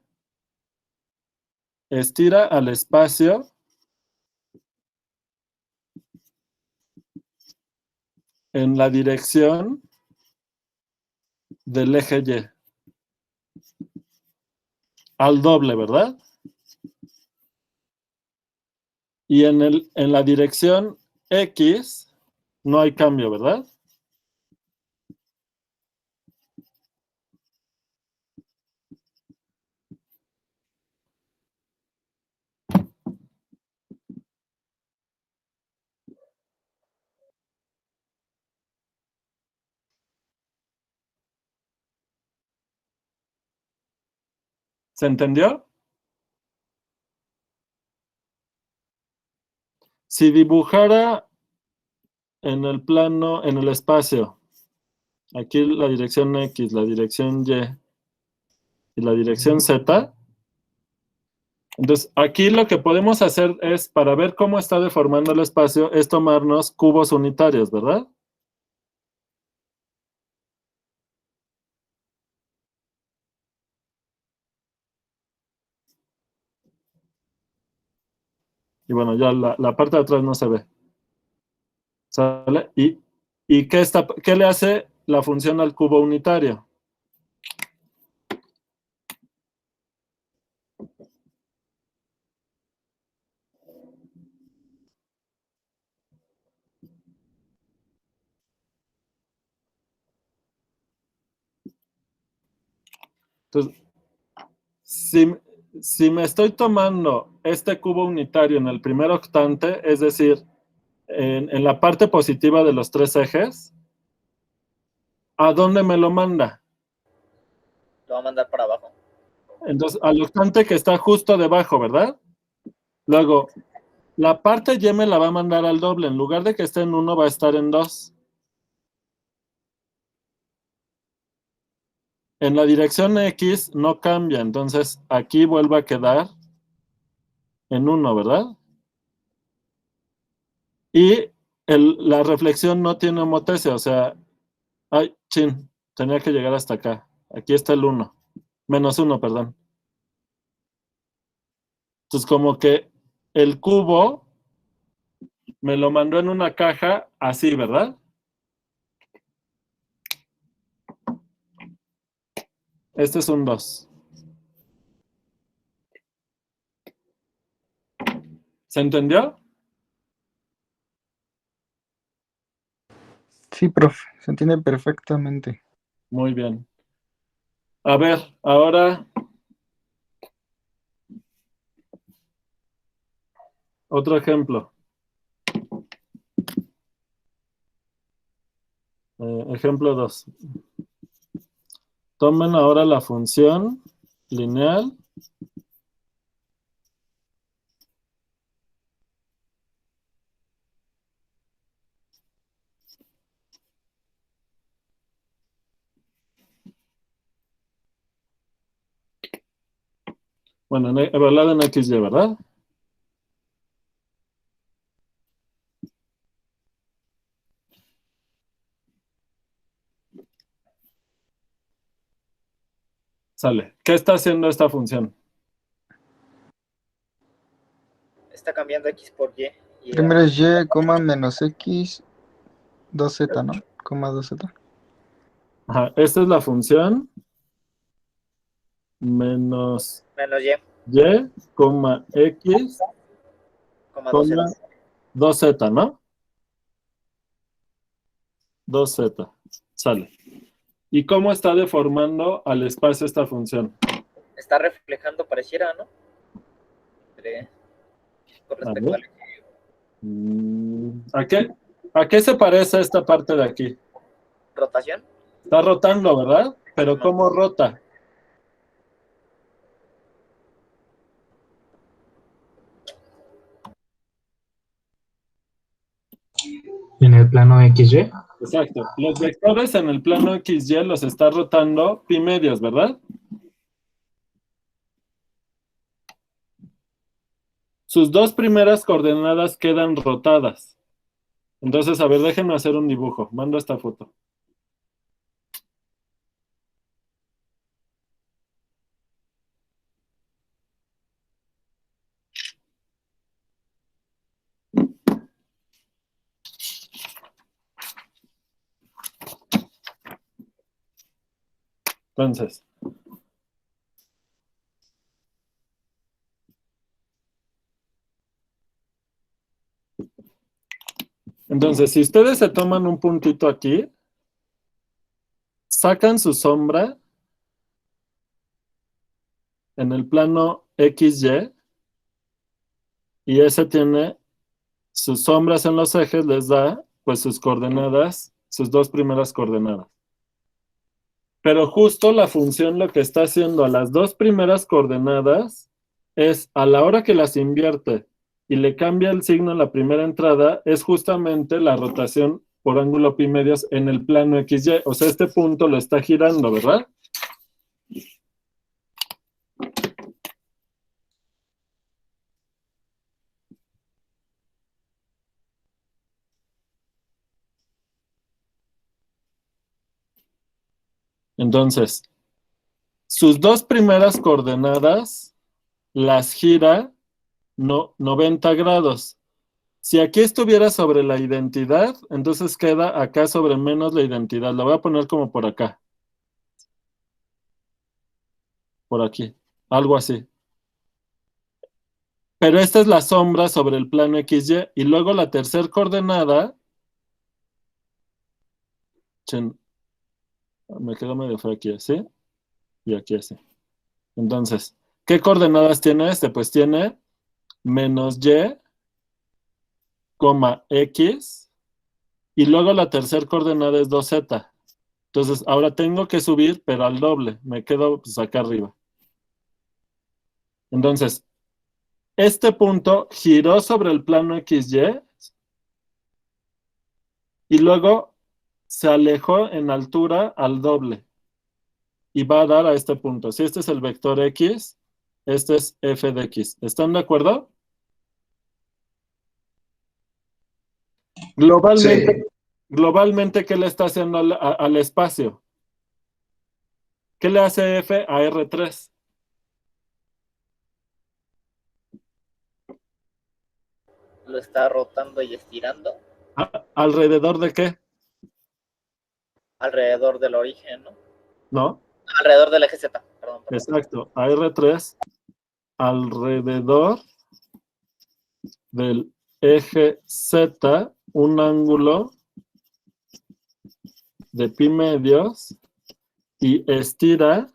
Estira al espacio en la dirección del eje Y. Al doble, ¿verdad? Y en la dirección X no hay cambio, ¿verdad? ¿Se entendió? Si dibujara en el plano, en el espacio, aquí la dirección X, la dirección Y y la dirección Z, entonces aquí lo que podemos hacer es, para ver cómo está deformando el espacio, es tomarnos cubos unitarios, ¿verdad? Y bueno, ya la parte de atrás no se ve. ¿Sale? ¿Y qué le hace la función al cubo unitario? Entonces, si me estoy tomando este cubo unitario en el primer octante, es decir, en la parte positiva de los tres ejes, ¿a dónde me lo manda? Lo va a mandar para abajo. Entonces, al octante que está justo debajo, ¿verdad? Luego, la parte Y me la va a mandar al doble. En lugar de que esté en 1, va a estar en 2. En la dirección X no cambia, entonces aquí vuelve a quedar en 1, ¿verdad? Y la reflexión no tiene homotesia, o sea, ay, chin, tenía que llegar hasta acá. Aquí está el 1, -1, perdón. Entonces, como que el cubo me lo mandó en una caja así, ¿verdad? Este es un 2. ¿Se entendió? Sí, profe, se entiende perfectamente. Muy bien. A ver, ahora otro ejemplo. Ejemplo 2. Tomen ahora la función lineal bueno, evaluada en XY, ¿verdad? Sale. ¿Qué está haciendo esta función? Está cambiando X por Y. Primero es Y, coma, menos X, 2Z, ¿no? Coma 2Z. Ajá, esta es la función menos Menos Y, Y, coma X, coma coma 2Z, ¿no? 2Z. Sale. ¿Y cómo está deformando al espacio esta función? Está reflejando, pareciera, ¿no? Con A respecto ver. al ¿A qué se parece esta parte de aquí? rotación. Está rotando, ¿verdad? Pero ¿cómo rota? En el plano XY. Exacto. Los vectores en el plano XY los está rotando pi medios, ¿verdad? Sus dos primeras coordenadas quedan rotadas. Entonces, a ver, déjenme hacer un dibujo. Mando esta foto. Entonces, si ustedes se toman un puntito aquí, sacan su sombra en el plano XY y ese tiene sus sombras en los ejes, les da pues sus coordenadas, sus dos primeras coordenadas. Pero justo la función lo que está haciendo a las dos primeras coordenadas es a la hora que las invierte y le cambia el signo a la primera entrada, es justamente la rotación por ángulo pi medios en el plano XY. O sea, este punto lo está girando, ¿verdad? Entonces, sus dos primeras coordenadas las gira 90 grados. Si aquí estuviera sobre la identidad, entonces queda acá sobre menos la identidad. La voy a poner como por acá. Por aquí. Algo así. Pero esta es la sombra sobre el plano XY. Y luego la tercera coordenada. Me quedo medio feo aquí, ¿sí? Y aquí así. Entonces, ¿qué coordenadas tiene este? Pues tiene menos Y, coma X. Y luego la tercera coordenada es 2Z. Entonces, ahora tengo que subir, pero al doble. Me quedo pues, acá arriba. Entonces, este punto giró sobre el plano XY y luego se alejó en altura al doble. Y va a dar a este punto. Si este es el vector X, este es f de X. ¿Están de acuerdo? Globalmente, ¿qué le está haciendo al espacio? ¿Qué le hace F a R3? Lo está rotando y estirando ¿Alrededor de qué? alrededor del origen, ¿no? ¿No? Alrededor del eje Z, perdón. Exacto. A R3 alrededor del eje Z, un ángulo de pi medios y estira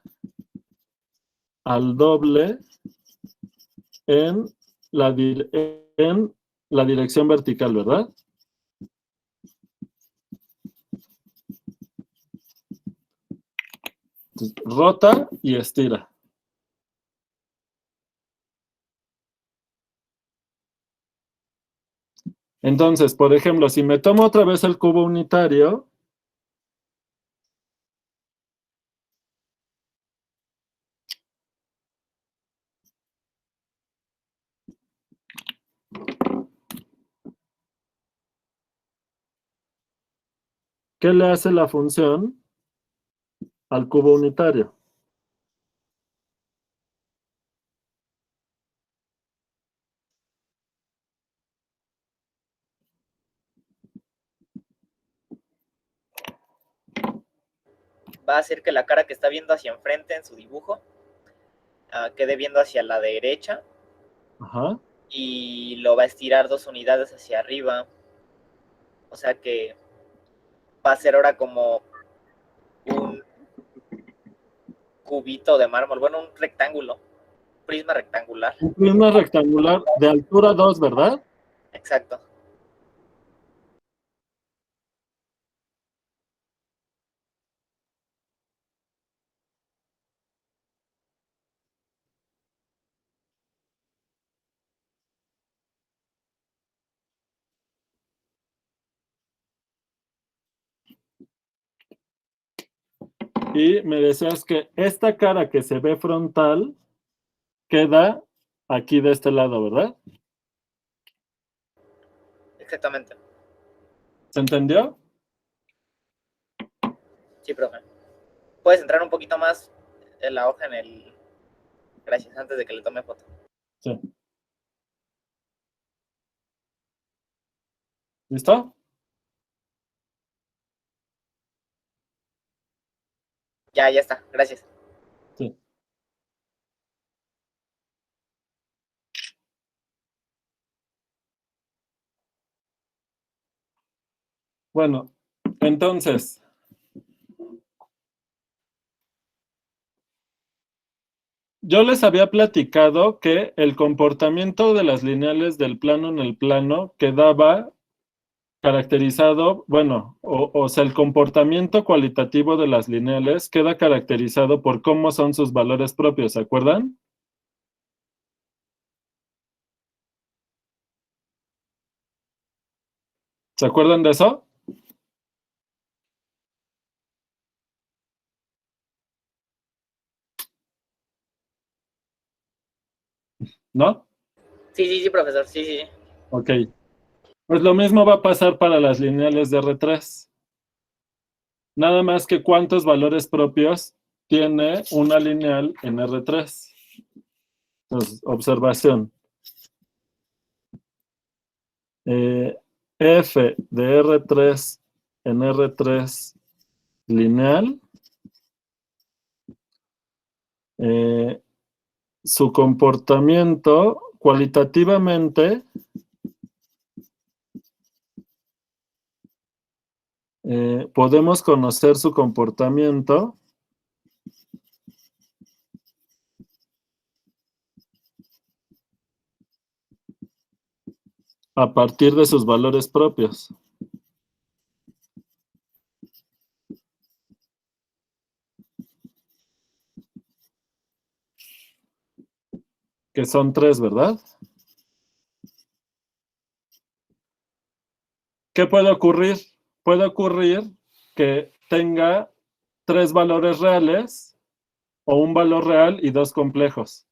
al doble en la dirección vertical, ¿verdad? Entonces, rota y estira. Entonces, por ejemplo, si me tomo otra vez el cubo unitario, ¿qué le hace la función al cubo unitario? Va a hacer que la cara que está viendo hacia enfrente en su dibujo quede viendo hacia la derecha. Ajá. Y lo va a estirar 2 unidades hacia arriba. O sea que va a ser ahora como un cubito de mármol, bueno, un rectángulo, prisma rectangular. Un prisma rectangular de altura 2, ¿verdad? Exacto. Y me decías que esta cara que se ve frontal queda aquí de este lado, ¿verdad? Exactamente. ¿Se entendió? Sí, profe. Puedes entrar un poquito más en la hoja en el... Gracias, antes de que le tome foto. Sí. ¿Listo? Ya está. Gracias. Sí. Bueno, entonces, yo les había platicado que el comportamiento de las lineales del plano en el plano quedaba caracterizado, bueno, o sea, el comportamiento cualitativo de las lineales queda caracterizado por cómo son sus valores propios, ¿se acuerdan? ¿Se acuerdan de eso? ¿No? Sí, profesor. Sí. Ok. Pues lo mismo va a pasar para las lineales de R3. Nada más que cuántos valores propios tiene una lineal en R3. Entonces, observación. F de R3 en R3 lineal, su comportamiento cualitativamente podemos conocer su comportamiento a partir de sus valores propios. Que son 3, ¿verdad? ¿Qué puede ocurrir? Puede ocurrir que tenga 3 valores reales o un valor real y 2 complejos.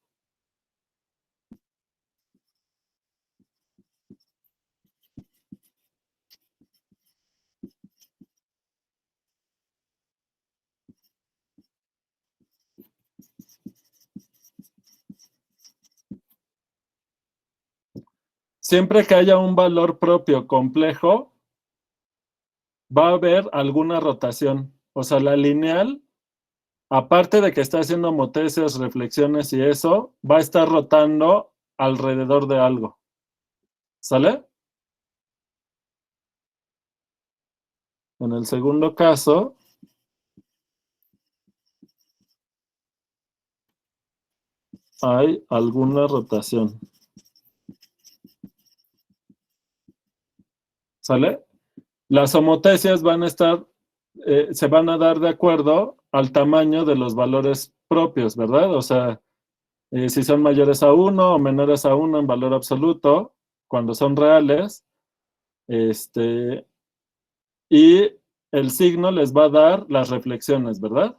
Siempre que haya un valor propio complejo, va a haber alguna rotación. O sea, la lineal, aparte de que está haciendo motecias, reflexiones y eso, va a estar rotando alrededor de algo. ¿Sale? En el segundo caso, hay alguna rotación. ¿Sale? Las homotecias van a estar, se van a dar de acuerdo al tamaño de los valores propios, ¿verdad? O sea, si son mayores a 1 o menores a 1 en valor absoluto, cuando son reales, y el signo les va a dar las reflexiones, ¿verdad?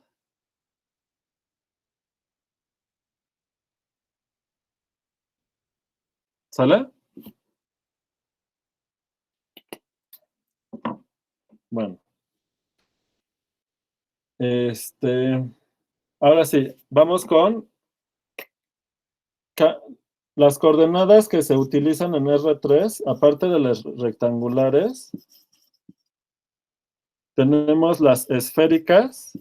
¿Sale? Bueno. Ahora sí, vamos con las coordenadas que se utilizan en R3, aparte de las rectangulares, tenemos las esféricas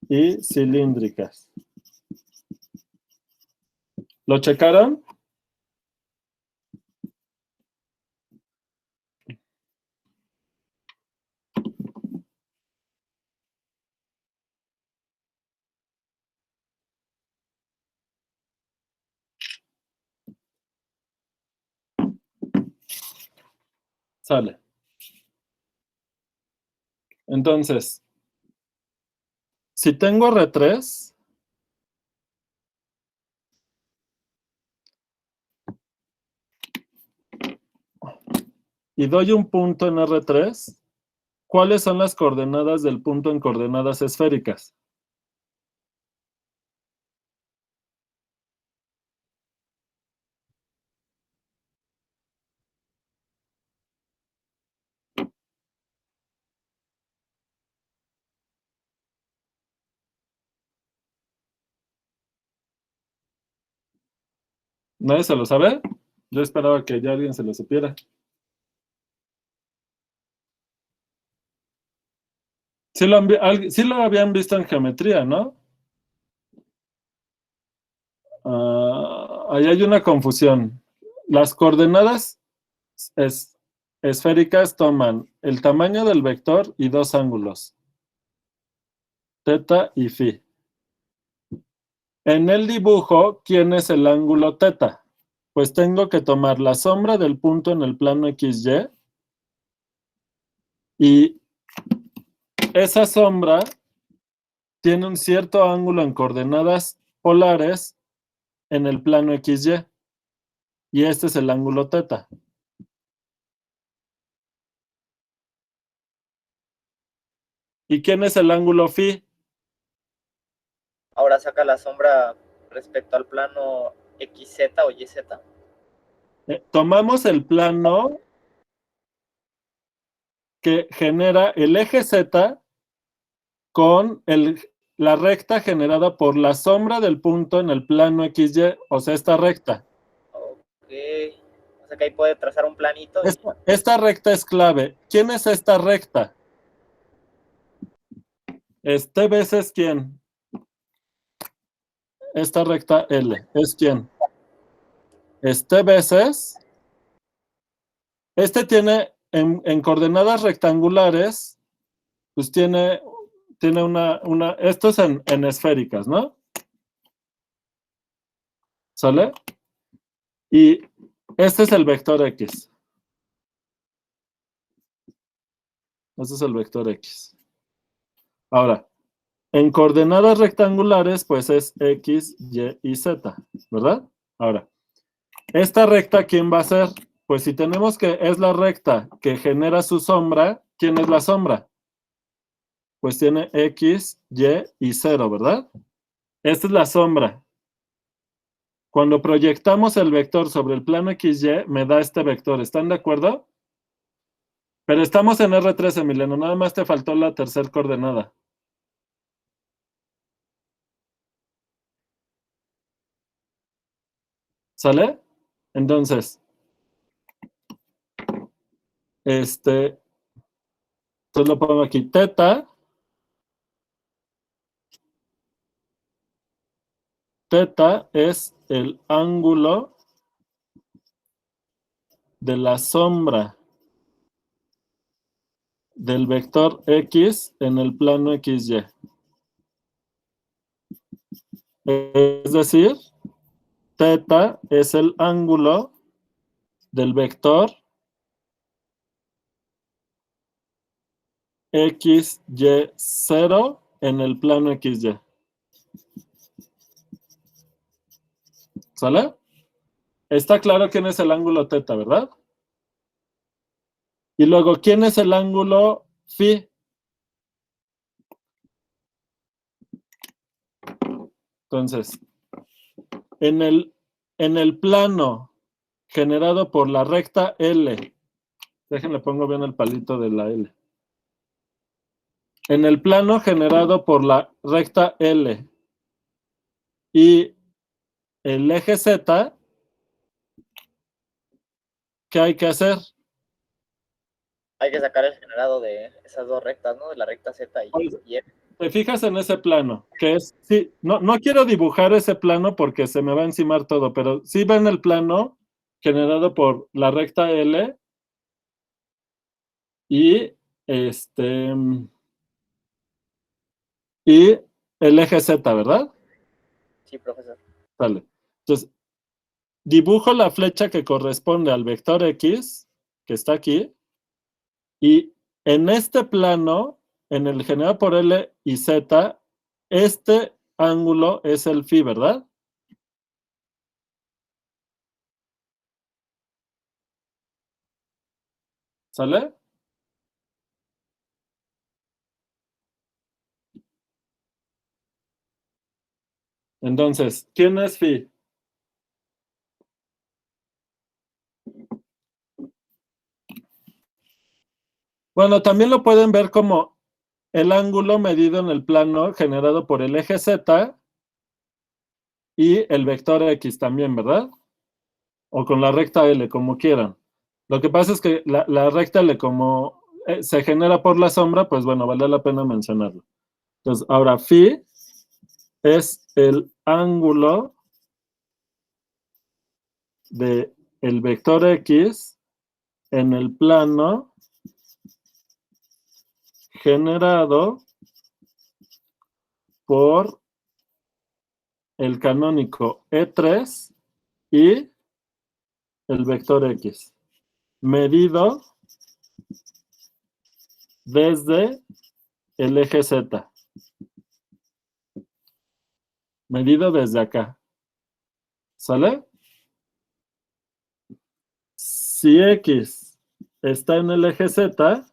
y cilíndricas. ¿Lo checaron? Sale. Entonces, si tengo R3, y doy un punto en R3, ¿cuáles son las coordenadas del punto en coordenadas esféricas? ¿Nadie se lo sabe? Yo esperaba que ya alguien se lo supiera. Sí lo habían visto en geometría, ¿no? Ahí hay una confusión. Las coordenadas esféricas toman el tamaño del vector y 2 ángulos, teta y phi. En el dibujo, ¿quién es el ángulo teta? Pues tengo que tomar la sombra del punto en el plano XY y esa sombra tiene un cierto ángulo en coordenadas polares en el plano XY y este es el ángulo teta. ¿Y quién es el ángulo phi? Ahora saca la sombra respecto al plano XZ o YZ. Tomamos el plano que genera el eje Z con la recta generada por la sombra del punto en el plano XY, o sea, esta recta. Ok. O sea que ahí puede trazar un planito. Esta recta es clave. ¿Quién es esta recta? Este veces quién. Esta recta L. ¿Es quién? Este veces. Este tiene en coordenadas rectangulares, pues tiene una. Esto es en esféricas, ¿no? ¿Sale? Y este es el vector X. Este es el vector X. Ahora, en coordenadas rectangulares, pues es X, Y y Z, ¿verdad? Ahora, esta recta, ¿quién va a ser? Pues si tenemos que es la recta que genera su sombra, ¿quién es la sombra? Pues tiene X, Y y 0, ¿verdad? Esta es la sombra. Cuando proyectamos el vector sobre el plano XY, me da este vector. ¿Están de acuerdo? Pero estamos en R3, Emiliano. Nada más te faltó la tercera coordenada. ¿Sale? Entonces, entonces lo pongo aquí. Teta es el ángulo de la sombra del vector X en el plano XY. Es decir, teta es el ángulo del vector XY0 en el plano XY. ¿Sale? Está claro quién es el ángulo teta, ¿verdad? Y luego, ¿quién es el ángulo phi? Entonces, en el plano generado por la recta L, déjenle pongo bien el palito de la L. En el plano generado por la recta L y el eje Z, ¿qué hay que hacer? Hay que sacar el generado de esas dos rectas, ¿no? De la recta Z y F. Te fijas en ese plano, que es, sí, no quiero dibujar ese plano porque se me va a encimar todo, pero sí ven el plano generado por la recta L y y el eje Z, ¿verdad? Sí, profesor. Vale. Entonces, dibujo la flecha que corresponde al vector X, que está aquí, y en este plano, en el generado por L y Z, este ángulo es el phi, ¿verdad? ¿Sale? Entonces, ¿quién es phi? Bueno, también lo pueden ver como el ángulo medido en el plano generado por el eje Z y el vector X también, ¿verdad? O con la recta L, como quieran. Lo que pasa es que la recta L, como se genera por la sombra, pues bueno, vale la pena mencionarlo. Entonces, ahora phi es el ángulo de el vector X en el plano generado por el canónico E3 y el vector X, medido desde el eje Z. Medido desde acá. ¿Sale? Si X está en el eje Z,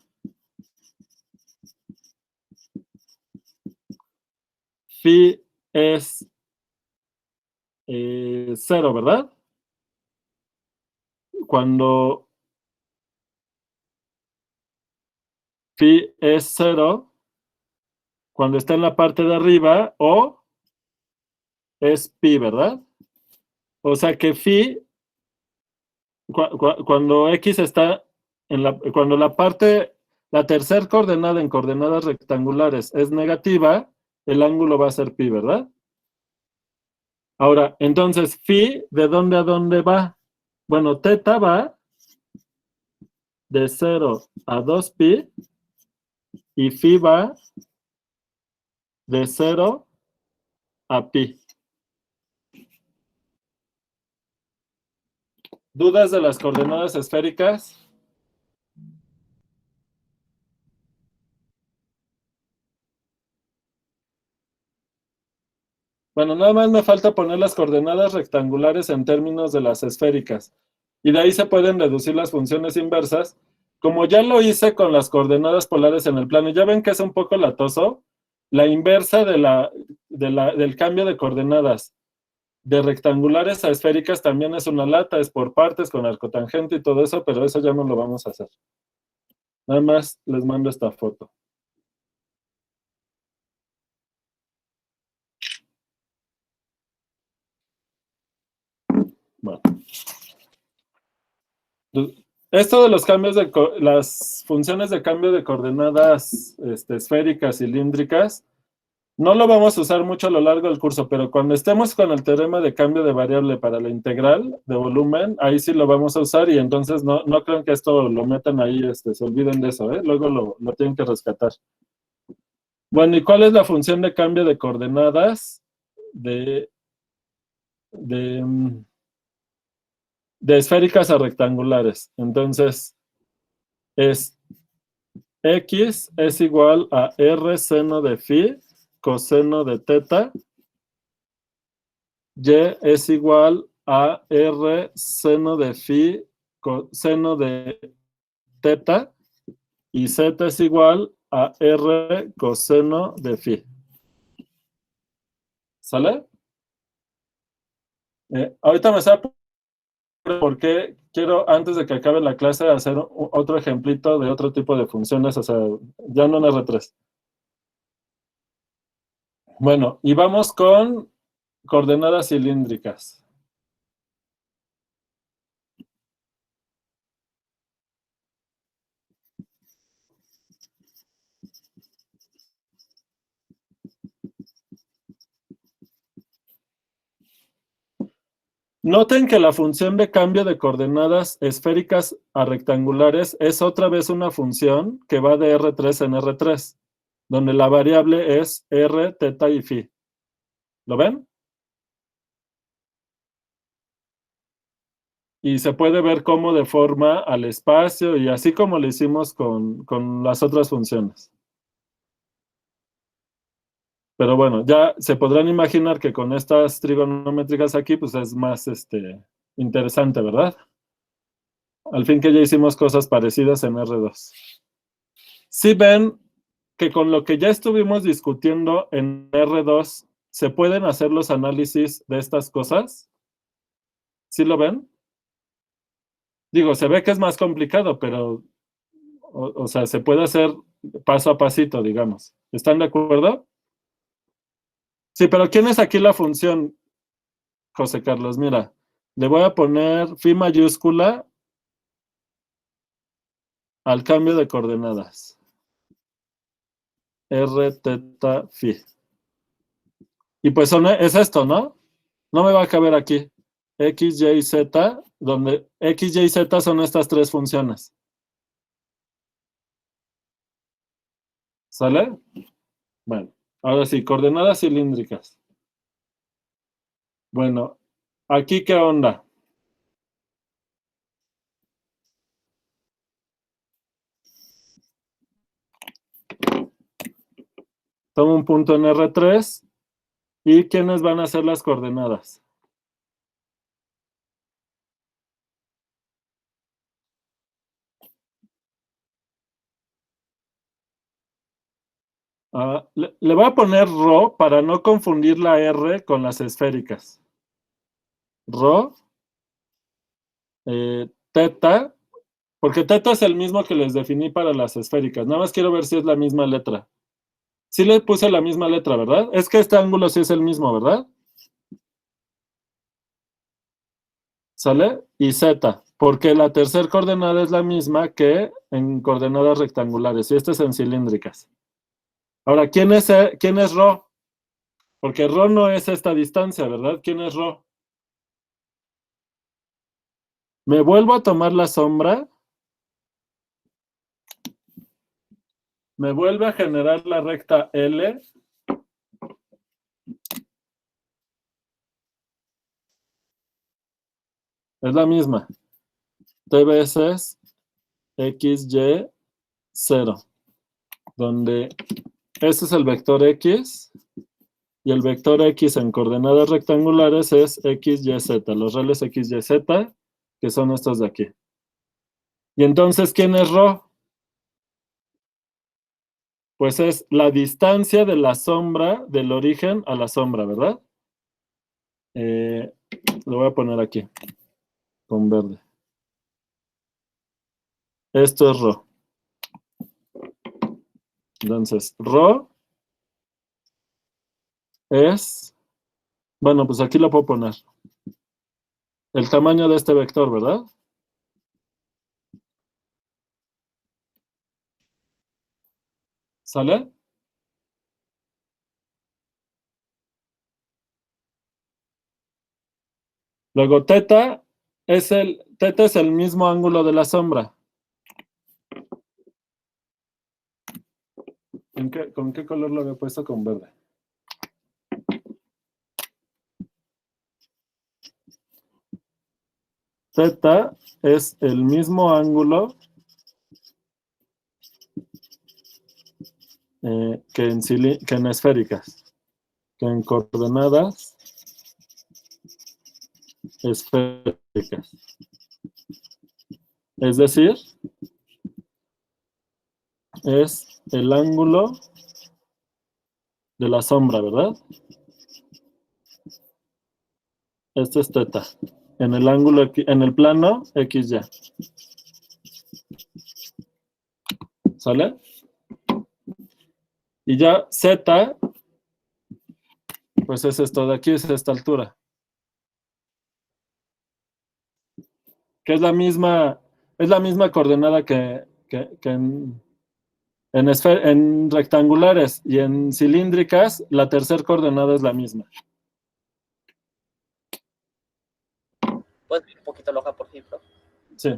phi es 0, ¿verdad? Cuando phi es 0, cuando está en la parte de arriba, o es pi, ¿verdad? O sea que phi Cuando X está cuando la tercera coordenada en coordenadas rectangulares es negativa, el ángulo va a ser pi, ¿verdad? Ahora, entonces, phi, ¿de dónde a dónde va? Bueno, teta va de 0 a 2pi y phi va de 0 a pi. ¿Dudas de las coordenadas esféricas? Bueno, nada más me falta poner las coordenadas rectangulares en términos de las esféricas. Y de ahí se pueden deducir las funciones inversas. Como ya lo hice con las coordenadas polares en el plano, ya ven que es un poco latoso. La inversa del cambio de coordenadas de rectangulares a esféricas también es una lata, es por partes, con arcotangente y todo eso, pero eso ya no lo vamos a hacer. Nada más les mando esta foto. Bueno. Esto de los cambios las funciones de cambio de coordenadas esféricas, cilíndricas, no lo vamos a usar mucho a lo largo del curso, pero cuando estemos con el teorema de cambio de variable para la integral de volumen, ahí sí lo vamos a usar y entonces no crean que esto lo metan ahí, se olviden de eso, luego lo tienen que rescatar. Bueno, ¿y cuál es la función de cambio de coordenadas de esféricas a rectangulares? Entonces, X es igual a R seno de phi coseno de teta. Y es igual a R seno de phi coseno de teta. Y Z es igual a R coseno de phi. ¿Sale? Ahorita me sabe porque quiero, antes de que acabe la clase, hacer otro ejemplito de otro tipo de funciones, o sea, ya no en R3. Bueno, y vamos con coordenadas cilíndricas. Noten que la función de cambio de coordenadas esféricas a rectangulares es otra vez una función que va de R3 en R3, donde la variable es R, teta y phi. ¿Lo ven? Y se puede ver cómo deforma al espacio y así como lo hicimos con las otras funciones. Pero bueno, ya se podrán imaginar que con estas trigonométricas aquí, pues es más interesante, ¿verdad? Al fin que ya hicimos cosas parecidas en R2. Si ven que con lo que ya estuvimos discutiendo en R2, ¿se pueden hacer los análisis de estas cosas? ¿Sí lo ven? Digo, se ve que es más complicado, pero, o sea, se puede hacer paso a pasito, digamos. ¿Están de acuerdo? Sí, pero ¿quién es aquí la función, José Carlos? Mira, le voy a poner phi mayúscula al cambio de coordenadas. R, teta, phi. Y pues es esto, ¿no? No me va a caber aquí. X, Y, Z, donde X, Y, Z son estas tres funciones. ¿Sale? Bueno, ahora sí, coordenadas cilíndricas. Bueno, ¿aquí qué onda? Tomo un punto en R3. ¿Y quiénes van a ser las coordenadas? Le voy a poner ρ para no confundir la R con las esféricas. Ρ, teta, porque teta es el mismo que les definí para las esféricas. Nada más quiero ver si es la misma letra. Sí le puse la misma letra, ¿verdad? Es que este ángulo sí es el mismo, ¿verdad? ¿Sale? Y Z. Porque la tercera coordenada es la misma que en coordenadas rectangulares, y esta es en cilíndricas. Ahora, ¿quién es Rho? Porque Rho no es esta distancia, ¿verdad? ¿Quién es Rho? Me vuelvo a tomar la sombra. Me vuelve a generar la recta L. Es la misma. T veces X, Y, 0. Donde este es el vector X. Y el vector X en coordenadas rectangulares es X, Y, Z. Los reales X, Y, Z, que son estos de aquí. Y entonces, ¿quién es Rho? Pues es la distancia de la sombra del origen a la sombra, ¿verdad? Lo voy a poner aquí, con verde. Esto es Rho. Entonces, Rho es, bueno, pues aquí lo puedo poner. El tamaño de este vector, ¿verdad? ¿Sale? Luego, teta es el mismo ángulo de la sombra. ¿Con qué color lo había puesto? Con verde. Teta es el mismo ángulo que en esféricas, que en coordenadas esféricas. Es decir, es el ángulo de la sombra, ¿verdad? Este es teta. En el ángulo, en el plano XY. ¿Sale? Y ya Z, pues es esto de aquí, es esta altura. Que es la misma coordenada que en rectangulares y en cilíndricas, la tercera coordenada es la misma. ¿Puedes ver un poquito la hoja, por ejemplo? Sí.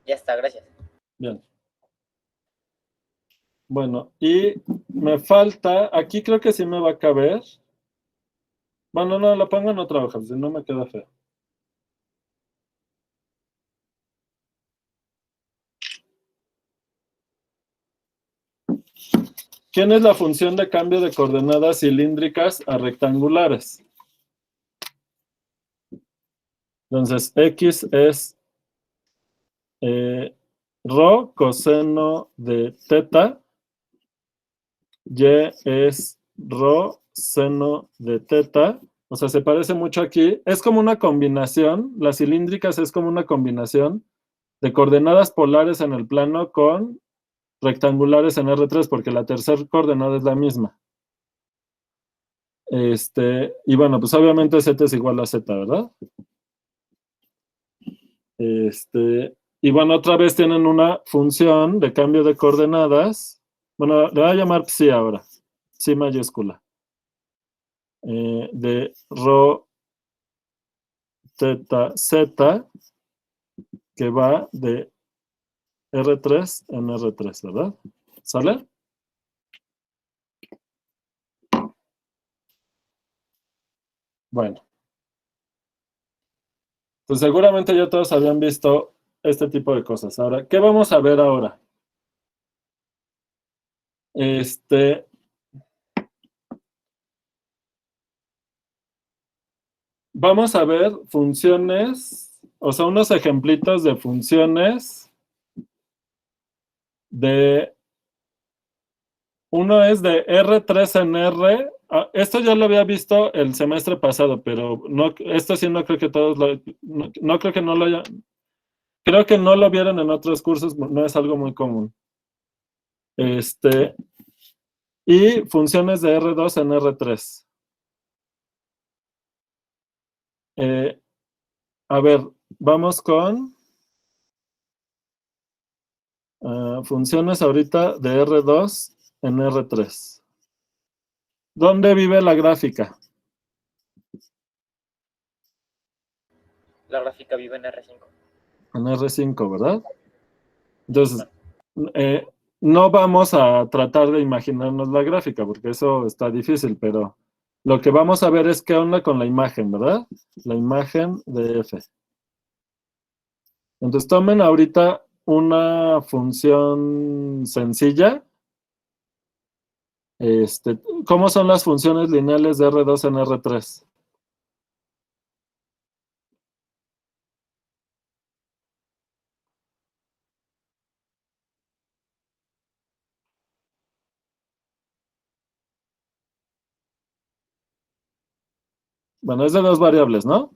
Ya está, gracias. Bien. Bueno, y me falta, aquí creo que sí me va a caber. Bueno, no, lo pongo en otra hoja, si no me queda feo. ¿Quién es la función de cambio de coordenadas cilíndricas a rectangulares? Entonces, X es Rho coseno de teta. Y es Rho seno de teta. O sea, se parece mucho aquí. Es como una combinación. Las cilíndricas es como una combinación de coordenadas polares en el plano con rectangulares en R3, porque la tercera coordenada es la misma. Y bueno, pues obviamente Z es igual a Z, ¿verdad? Y bueno, otra vez tienen una función de cambio de coordenadas. Bueno, le voy a llamar psi ahora. Psi mayúscula. De Rho teta Z, que va de R3 en R3, ¿verdad? ¿Sale? Bueno. Pues seguramente ya todos habían visto este tipo de cosas. Ahora, ¿qué vamos a ver ahora? Vamos a ver funciones, o sea, unos ejemplitos de funciones uno es de R3 en R esto ya lo había visto el semestre pasado, pero no, esto sí no creo que todos no creo que no lo creo que no lo vieron en otros cursos, no es algo muy común. Y funciones de R2 en R3. A ver, vamos con funciones ahorita de R2 en R3. ¿Dónde vive la gráfica? La gráfica vive en R5. En R5, ¿verdad? Entonces, no vamos a tratar de imaginarnos la gráfica, porque eso está difícil, pero lo que vamos a ver es qué onda con la imagen, ¿verdad? La imagen de F. Entonces, tomen ahorita una función sencilla. ¿Cómo son las funciones lineales de R2 en R3? Bueno, es de dos variables, ¿no?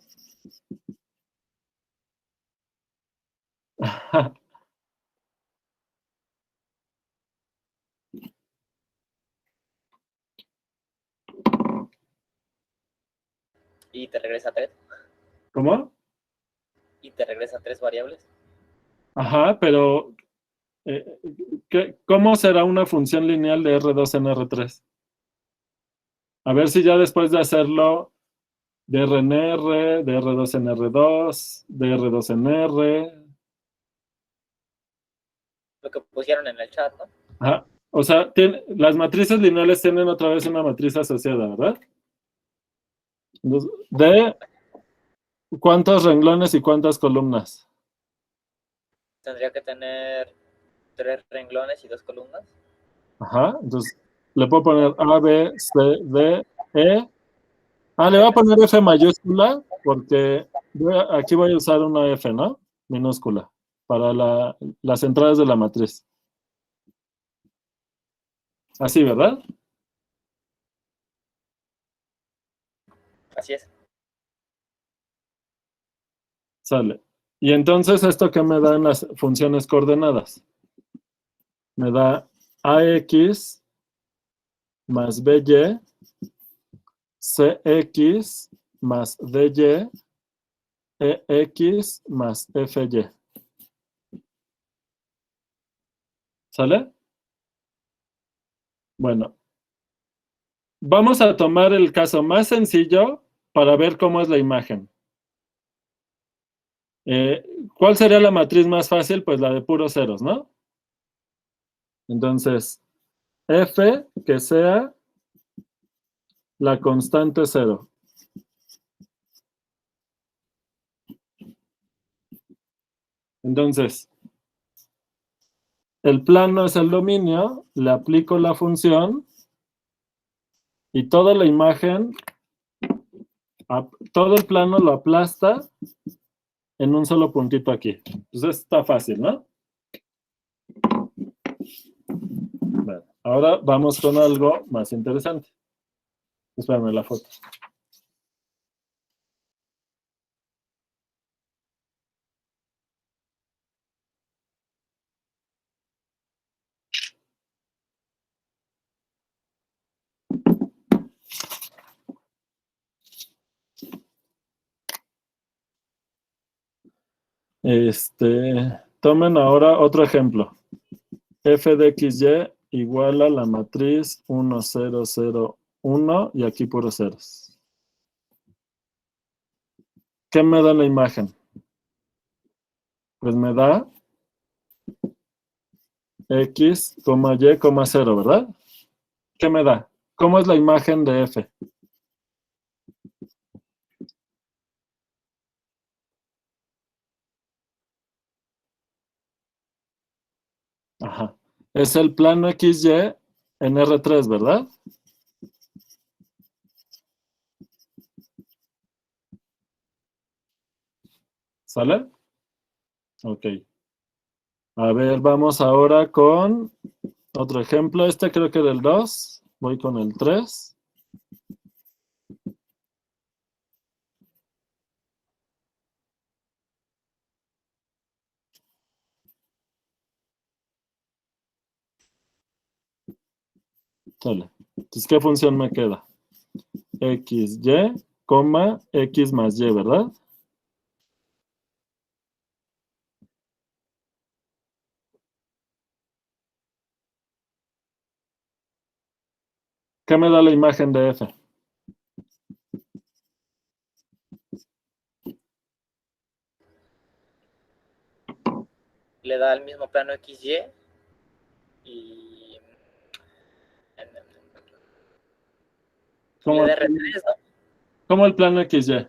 Y te regresa 3. ¿Cómo? Y te regresa 3 variables. Ajá, pero ¿cómo será una función lineal de R2 en R3? A ver si ya después de hacerlo de R en R, de R2 en R2, de R2 en R. Lo que pusieron en el chat, ¿no? Ajá. O sea, las matrices lineales tienen otra vez una matriz asociada, ¿verdad? Entonces, ¿de cuántos renglones y cuántas columnas? Tendría que tener 3 renglones y 2 columnas. Ajá, entonces le puedo poner A, B, C, D, E. Le voy a poner F mayúscula porque aquí voy a usar una F, ¿no? Minúscula, para las entradas de la matriz. Así, ¿verdad? Así es. Sale. Y entonces, ¿esto qué me dan las funciones coordenadas? Me da AX más BY, CX más DY, EX más FY. ¿Sale? Bueno, vamos a tomar el caso más sencillo para ver cómo es la imagen. ¿Cuál sería la matriz más fácil? Pues la de puros ceros, ¿no? Entonces, F que sea la constante 0. Entonces, el plano es el dominio, le aplico la función y toda la imagen, todo el plano lo aplasta en un solo puntito aquí. Entonces está fácil, ¿no? Bueno, ahora vamos con algo más interesante. Espérame la foto. Tomen ahora otro ejemplo. F de XY igual a la matriz 1, 0, 0, 1 y aquí puros ceros. ¿Qué me da la imagen? Pues me da X, Y, 0, ¿verdad? ¿Qué me da? ¿Cómo es la imagen de F? Ajá. Es el plano XY en R3, ¿verdad? ¿Sale? Ok. A ver, vamos ahora con otro ejemplo. Creo que del 2. Voy con el 3. Sale. Entonces, ¿qué función me queda? XY, coma, X más Y, ¿verdad? ¿Qué me da la imagen de F? Le da el mismo plano XY y ¿Cómo, le da R3, ¿no? cómo el plano XY?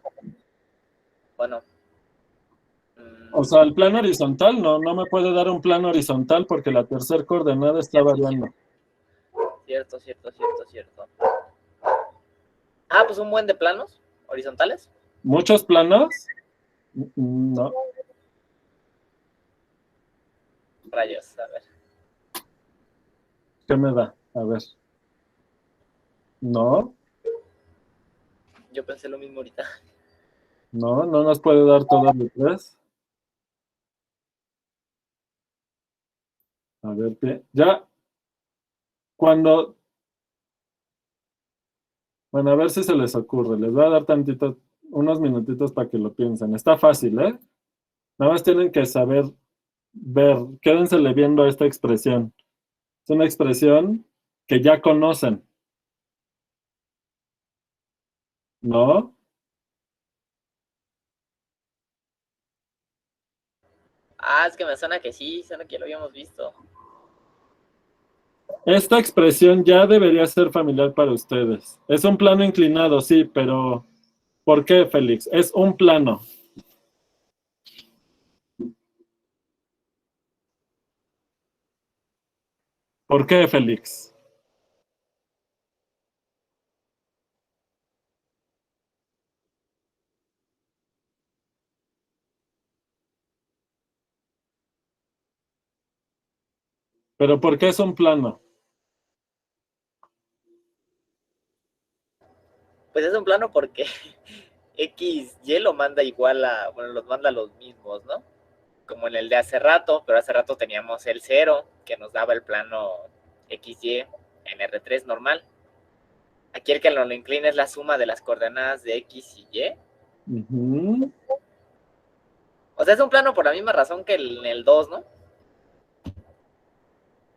Bueno. O sea, el plano horizontal no me puede dar un plano horizontal porque la tercera coordenada está variando. Cierto. Ah, pues un buen de planos horizontales. ¿Muchos planos? No. Rayos, a ver. ¿Qué me da? A ver. No, Yo pensé lo mismo ahorita. no nos puede dar todas las tres. A ver, ya, cuando... Bueno, a ver si se les ocurre. Les voy a dar unos minutitos para que lo piensen. Está fácil, ¿eh? Nada más tienen que saber ver. Quédensele viendo esta expresión. Es una expresión que ya conocen. ¿No? Ah, es que me suena que sí, suena que lo habíamos visto. Esta expresión ya debería ser familiar para ustedes. Es un plano inclinado, sí, pero ¿por qué, Félix? Es un plano. ¿Por qué, Félix? ¿Pero por qué es un plano? Pues es un plano porque XY lo manda igual a, bueno, los manda los mismos, ¿no? Como en el de hace rato, pero hace rato teníamos el 0, que nos daba el plano XY en R3 normal. Aquí el que nos lo inclina es la suma de las coordenadas de X y Y. Uh-huh. O sea, es un plano por la misma razón que en el 2, ¿no?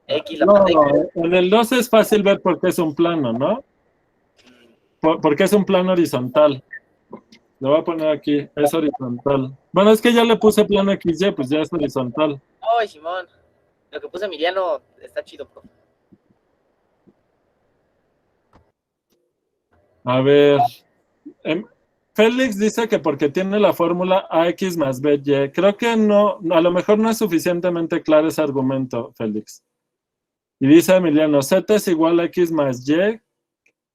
X lo No, manda X. en el 2 es fácil ver por qué es un plano, ¿no? Porque es un plano horizontal. Lo voy a poner aquí, es horizontal. Bueno, es que ya le puse plano XY, pues ya es horizontal. ¡Ay, Simón! Lo que puse Emiliano está chido, profe. A ver. Félix dice que porque tiene la fórmula AX más BY. Creo que no, a lo mejor no es suficientemente claro ese argumento, Félix. Y dice Emiliano, Z es igual a X más Y,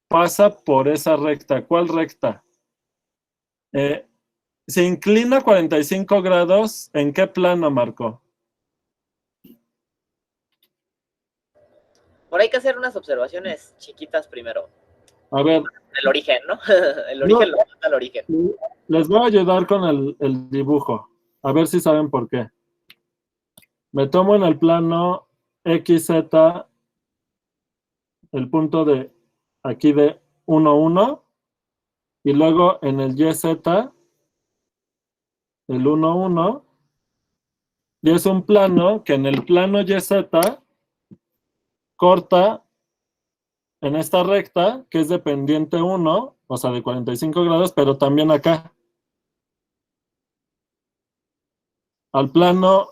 pasa por esa recta. ¿Cuál recta? Se inclina 45 grados, ¿en qué plano, Marco? Por ahí hay que hacer unas observaciones chiquitas primero. A ver. El origen, ¿no? El origen lo manda al origen. Les voy a ayudar con el dibujo. A ver si saben por qué. Me tomo en el plano XZ el punto de aquí de 1, 1. Y luego en el YZ el 1, 1. Y es un plano que en el plano YZ corta en esta recta, que es de pendiente 1, o sea, de 45 grados, pero también acá. Al plano,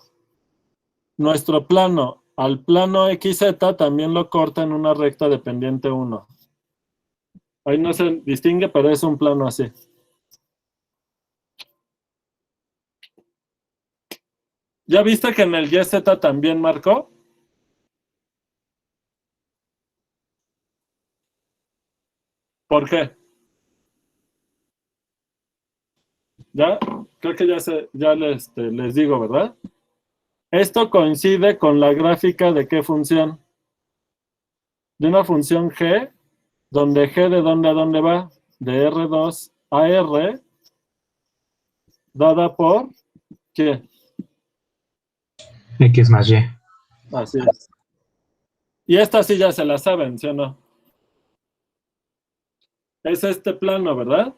nuestro plano, al plano XZ también lo corta en una recta de pendiente 1. Ahí no se distingue, pero es un plano así. ¿Ya viste que en el YZ también marcó? ¿Por qué? Ya, creo que ya les digo, ¿verdad? Esto coincide con la gráfica de qué función. De una función g, donde g de dónde a dónde va, de R2 a R, dada por, ¿qué? X más Y. Así es. Y esta sí ya se la saben, ¿sí o no? Es este plano, ¿verdad?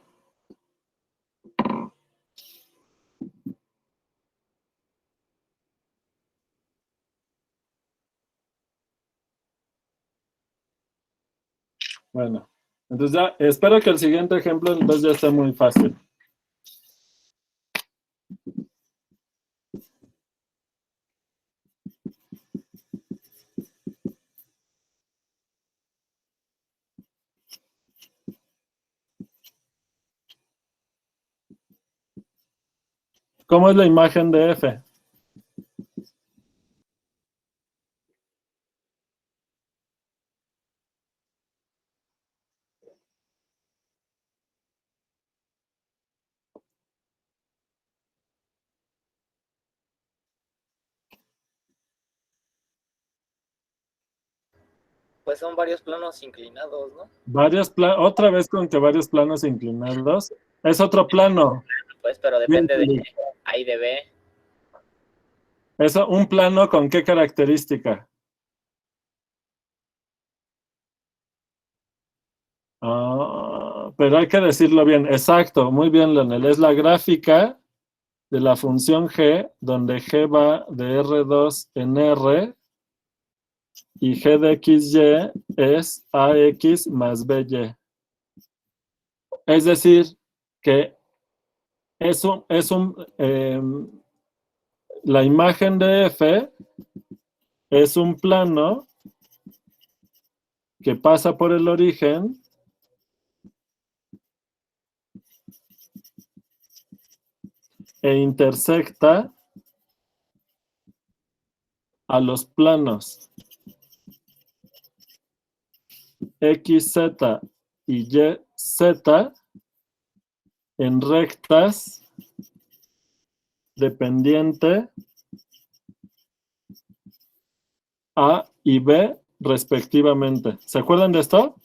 Bueno, entonces ya, espero que el siguiente ejemplo entonces ya esté muy fácil. ¿Cómo es la imagen de F? Pues son varios planos inclinados, ¿no? Otra vez con que varios planos inclinados. Es otro plano. Pues, pero Bien, depende de Felipe. A y de B. Eso, un plano con qué característica. Pero hay que decirlo bien. Exacto, muy bien, Leonel. Es la gráfica de la función g, donde g va de R2 en R y g de xy es ax más by. Es decir, que la imagen de F es un plano que pasa por el origen e intersecta a los planos XZ y YZ en rectas dependiente A y B respectivamente. ¿Se acuerdan de esto?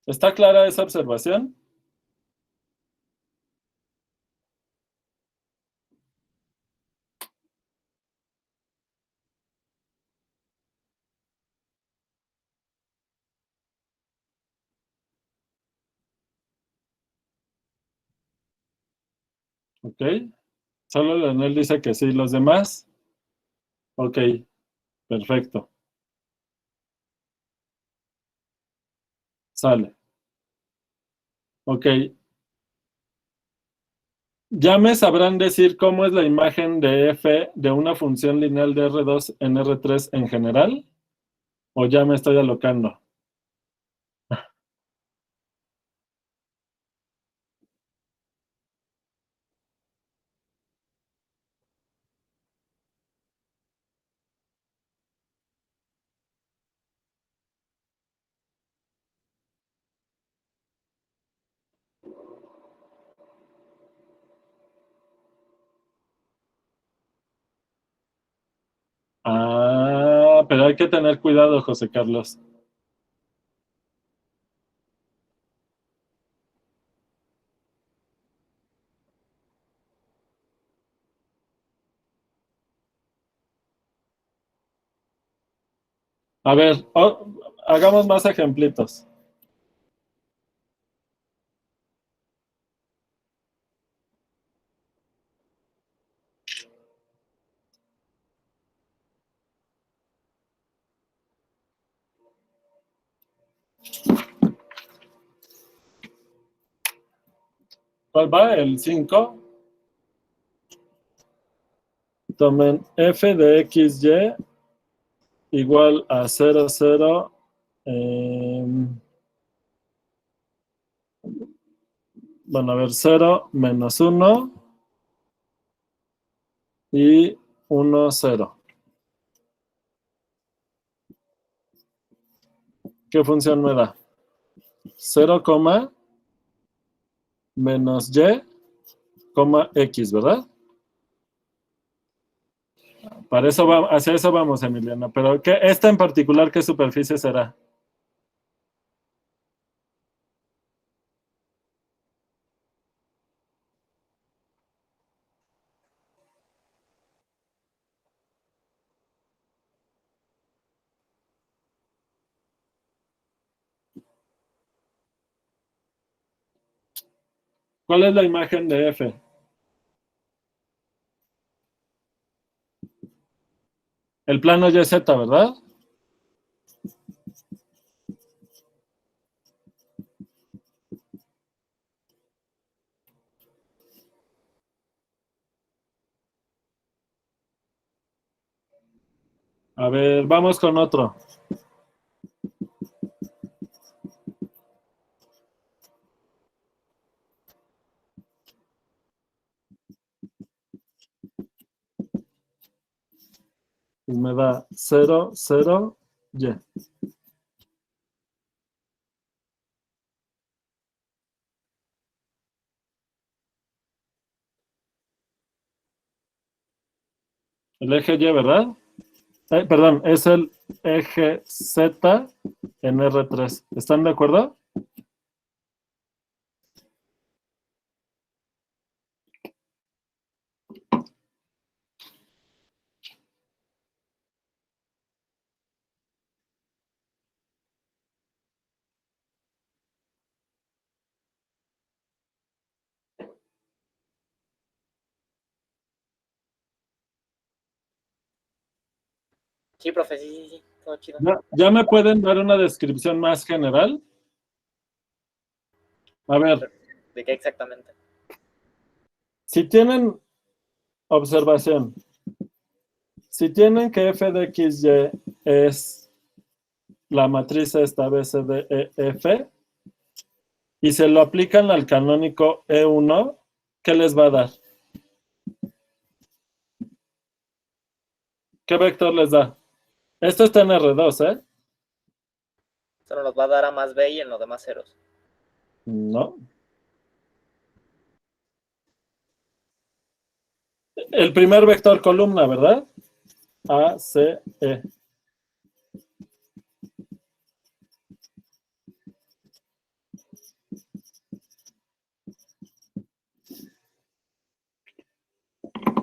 ¿Está clara esa observación? Ok. Solo Leonel dice que sí. ¿Los demás? Ok. Perfecto. Sale. Ok. ¿Ya me sabrán decir cómo es la imagen de F de una función lineal de R2 en R3 en general? ¿O ya me estoy alocando? Pero hay que tener cuidado, José Carlos. A ver, hagamos más ejemplitos. ¿Cuál va? El 5. Tomen f de xy igual a 0, 0. Bueno, a ver, 0 menos 1 y 1, 0. ¿Qué función me da? 0, menos y, x, ¿verdad? Para eso hacia eso vamos, Emiliano. Pero esta en particular, ¿qué superficie será? ¿Cuál es la imagen de F? El plano YZ, ¿verdad? A ver, vamos con otro. Y me da 0, 0, Y. El eje Y, ¿verdad? Perdón, es el eje Z en R3. ¿Están de acuerdo? Sí, profe, sí, sí, sí, todo chido. ¿Ya me pueden dar una descripción más general? A ver, ¿De qué exactamente? si tienen observación, si tienen que f de x, y es la matriz esta BCDEF y se lo aplican al canónico E1, ¿qué les va a dar? ¿Qué vector les da? Esto está en R2, ¿eh? Solo nos va a dar a más B y en los demás ceros. No. El primer vector columna, ¿verdad? A, C, E.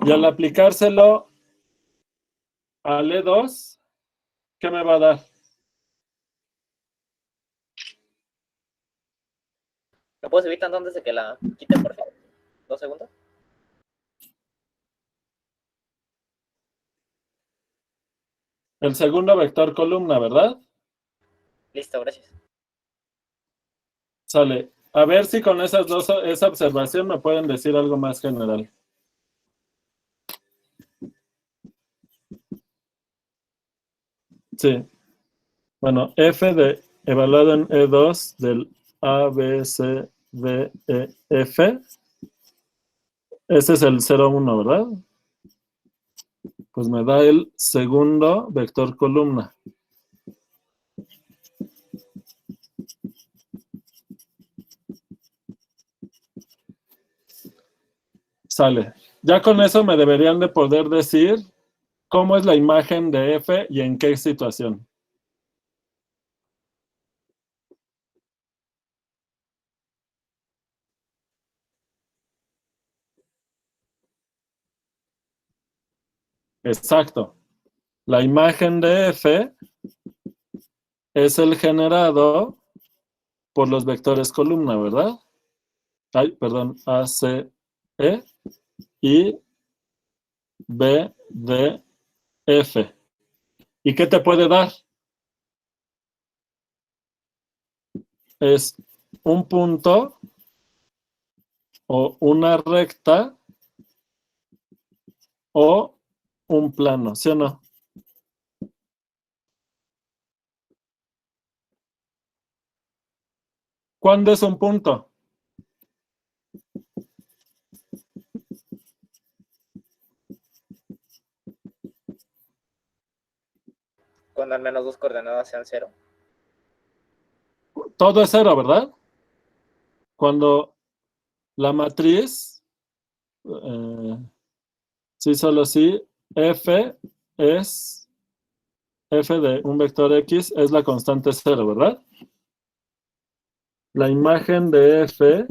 Y al aplicárselo al E2, ¿qué me va a dar? ¿Me puedes evitar antes de que la quiten, por favor? 2 segundos. El segundo vector columna, ¿verdad? Listo, gracias. Sale. A ver si con esa observación me pueden decir algo más general. Sí. Bueno, F de evaluado en E2 del A, B, C, D, E, F. Ese es el 0, 1, ¿verdad? Pues me da el segundo vector columna. Sale. Ya con eso me deberían de poder decir cómo es la imagen de F y en qué situación. Exacto. La imagen de F es el generado por los vectores columna, ¿verdad? Ay, perdón, A, C, E y B, D, F. ¿Y qué te puede dar? Es un punto o una recta o un plano, ¿sí o no? ¿Cuándo es un punto? Cuando al menos 2 coordenadas sean 0. Todo es cero, ¿verdad? Cuando la matriz, sí, solo sí, F es, F de un vector X es la constante 0, ¿verdad? La imagen de F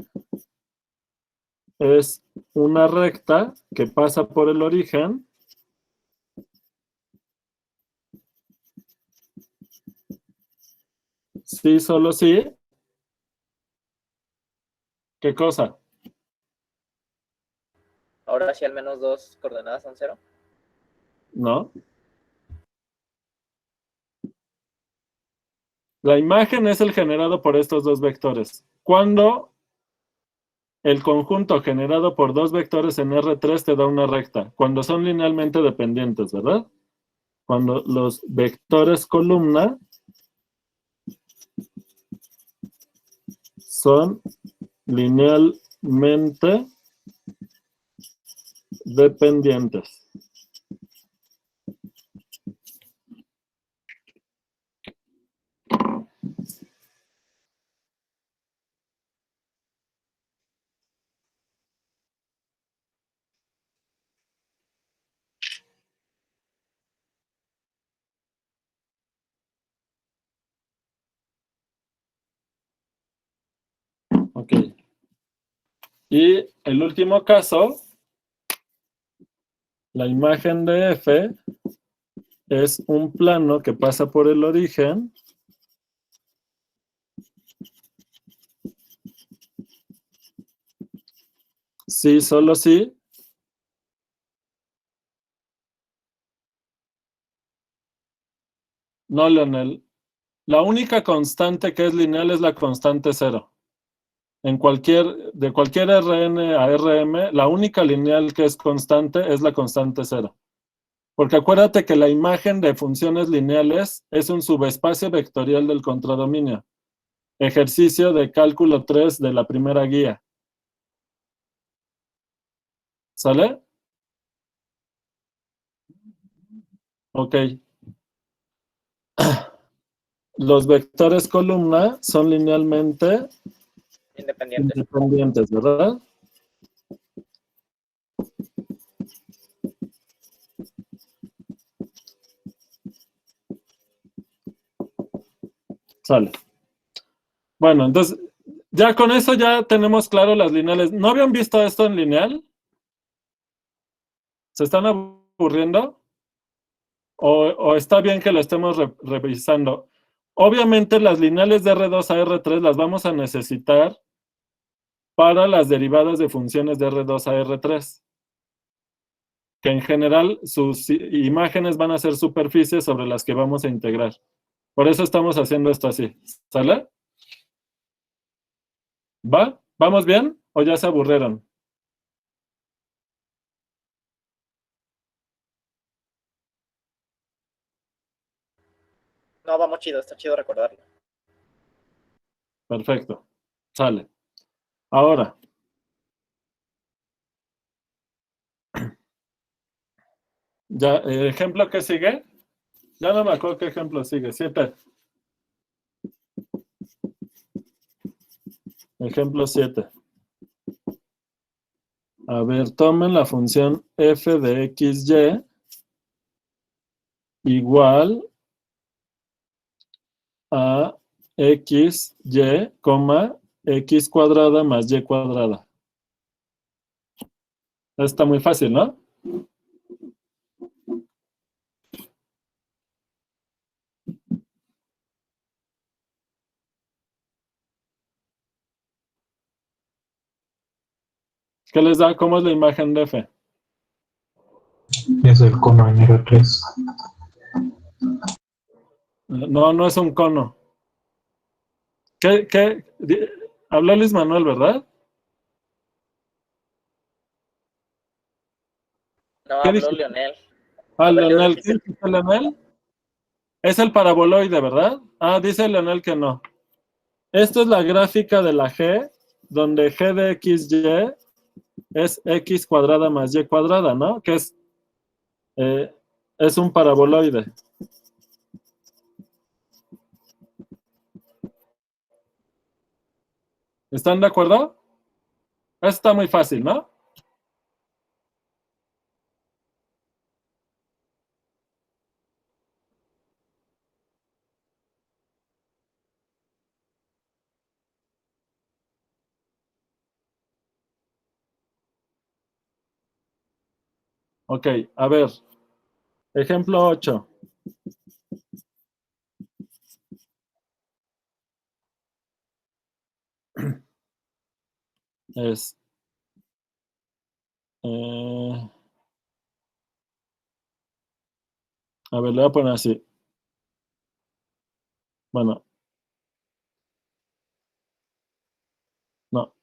es una recta que pasa por el origen sí, solo sí. ¿Qué cosa? ahora sí al menos dos coordenadas son 0. ¿No? La imagen es el generado por estos dos vectores. Cuando el conjunto generado por dos vectores en R3 te da una recta, cuando son linealmente dependientes, ¿verdad? Cuando los vectores columna son linealmente dependientes. Ok. Y el último caso, la imagen de F es un plano que pasa por el origen sí, solo sí. No, Leonel. La única constante que es lineal es la constante 0. De cualquier Rn a Rm, la única lineal que es constante es la constante 0. Porque acuérdate que la imagen de funciones lineales es un subespacio vectorial del contradominio. Ejercicio de cálculo 3 de la primera guía. ¿Sale? Ok. Los vectores columna son linealmente independientes, ¿verdad? Sale. Bueno, entonces, ya con eso ya tenemos claro las lineales. ¿No habían visto esto en lineal? ¿Se están aburriendo? ¿O está bien que lo estemos revisando? Obviamente las lineales de R2 a R3 las vamos a necesitar para las derivadas de funciones de R2 a R3. Que en general sus imágenes van a ser superficies sobre las que vamos a integrar. Por eso estamos haciendo esto así. ¿Sale? ¿Va? ¿Vamos bien? ¿O ya se aburrieron? No, vamos chido, está chido recordarlo. Perfecto. Sale. Ahora. Ya, ¿ejemplo que sigue? Ya no me acuerdo qué ejemplo sigue. 7. Ejemplo 7. A ver, tomen la función f de xy igual a xy, x cuadrada más y cuadrada. Está muy fácil, ¿no? ¿Qué les da? ¿Cómo es la imagen de f? Es el cono en R3. No, no es un cono. ¿Qué? Habló Luis Manuel, ¿verdad? No, ¿Qué habló dijiste? Leonel. Ah, A ver, Leo, Leonel. ¿Qué dijiste. dijiste, Leonel? Es el paraboloide, ¿verdad? Ah, dice Leonel que no. Esto es la gráfica de la G, donde G de XY es X cuadrada más Y cuadrada, ¿no? Que es un paraboloide. ¿Están de acuerdo? Esto está muy fácil, ¿no? Ok, a ver. Ejemplo 8. Es A ver, le voy a poner así. Bueno, no.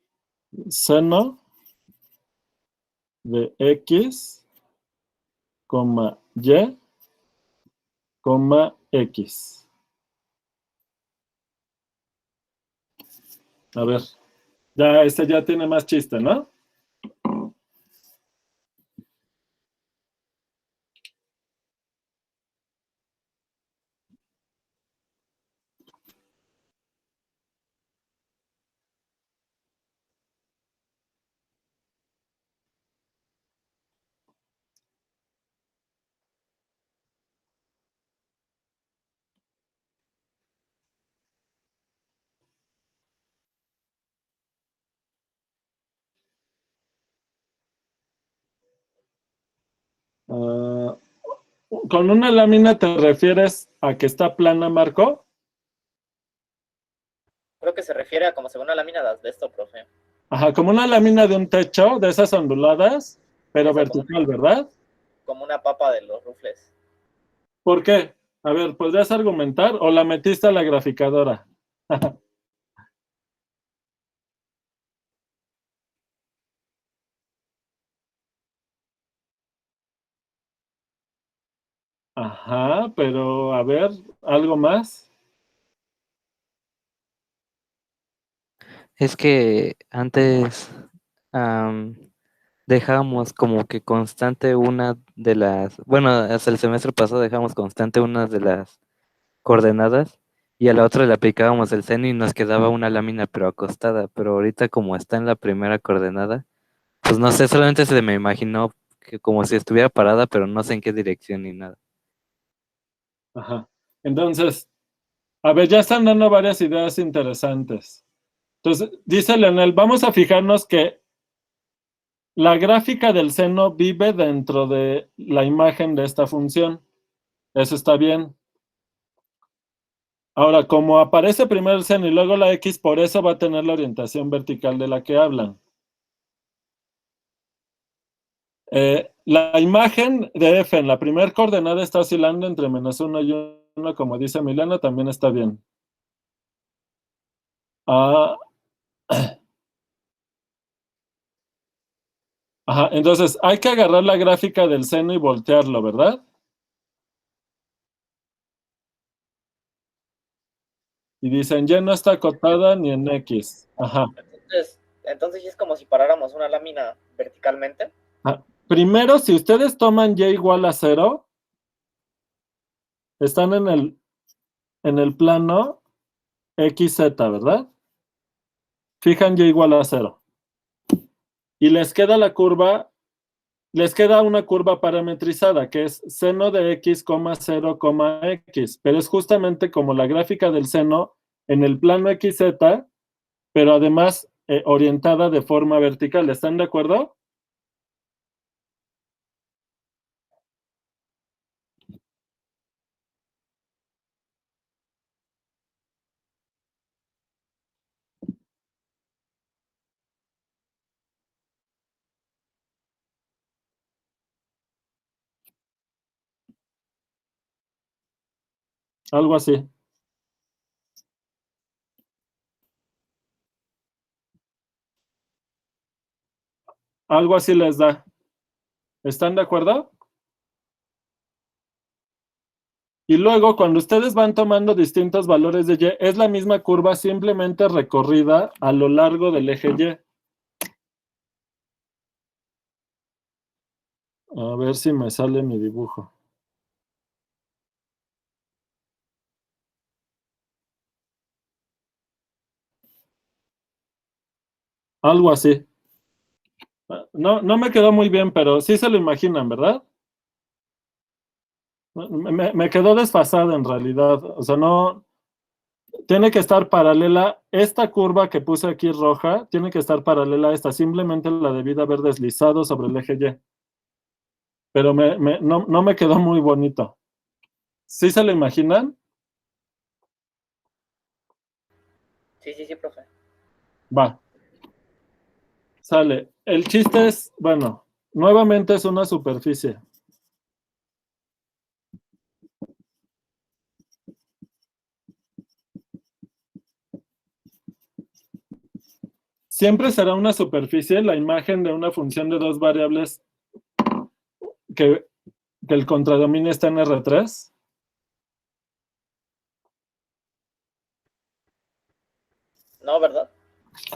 Seno de X, coma Y, coma X. A ver, ya este ya tiene más chiste, ¿no? Ah, ¿con una lámina te refieres a que está plana, Marco? Creo que se refiere a como se ve una lámina de asbesto, profe. Ajá, como una lámina de un techo, de esas onduladas, pero Esa, vertical, ¿verdad? como una papa de los rufles. ¿Por qué? A ver, ¿podrías argumentar o la metiste a la graficadora? Ajá, pero a ver, ¿algo más? Es que antes dejábamos como que constante una de las, bueno, hasta el semestre pasado dejamos constante una de las coordenadas y a la otra le aplicábamos el seno y nos quedaba una lámina pero acostada, pero ahorita como está en la primera coordenada, pues no sé, solamente se me imaginó que como si estuviera parada, pero no sé en qué dirección ni nada. Ajá. Entonces, a ver, ya están dando varias ideas interesantes. Entonces, dice Leonel, vamos a fijarnos que la gráfica del seno vive dentro de la imagen de esta función. Eso está bien. Ahora, como aparece primero el seno y luego la X, por eso va a tener la orientación vertical de la que hablan. La imagen de F en la primera coordenada está oscilando entre -1 y 1, como dice Milena, también está bien. Ah, ajá, entonces hay que agarrar la gráfica del seno y voltearlo, ¿verdad? Y dicen, Y no está acotada ni en X. Ajá. Entonces sí es como si paráramos una lámina verticalmente. Primero, si ustedes toman Y igual a 0, están en el plano XZ, ¿verdad? Fijan Y igual a 0. Y les queda la curva, les queda una curva parametrizada, que es seno de X, 0, X. Pero es justamente como la gráfica del seno en el plano XZ, pero además orientada de forma vertical. ¿Están de acuerdo? Algo así. Algo así les da. ¿Están de acuerdo? Y luego, cuando ustedes van tomando distintos valores de Y, es la misma curva simplemente recorrida a lo largo del eje Y. A ver si me sale mi dibujo. Algo así. No me quedó muy bien, pero sí se lo imaginan, ¿verdad? Me quedó desfasada en realidad. O sea, no. Tiene que estar paralela. Esta curva que puse aquí roja tiene que estar paralela a esta. Simplemente la debí de haber deslizado sobre el eje Y. Pero no me quedó muy bonito. ¿Sí se lo imaginan? Sí, profe. Va. Sale. El chiste es, bueno, Nuevamente es una superficie. Siempre será una superficie la imagen de una función de dos variables que el contradominio está en R3. No, ¿verdad?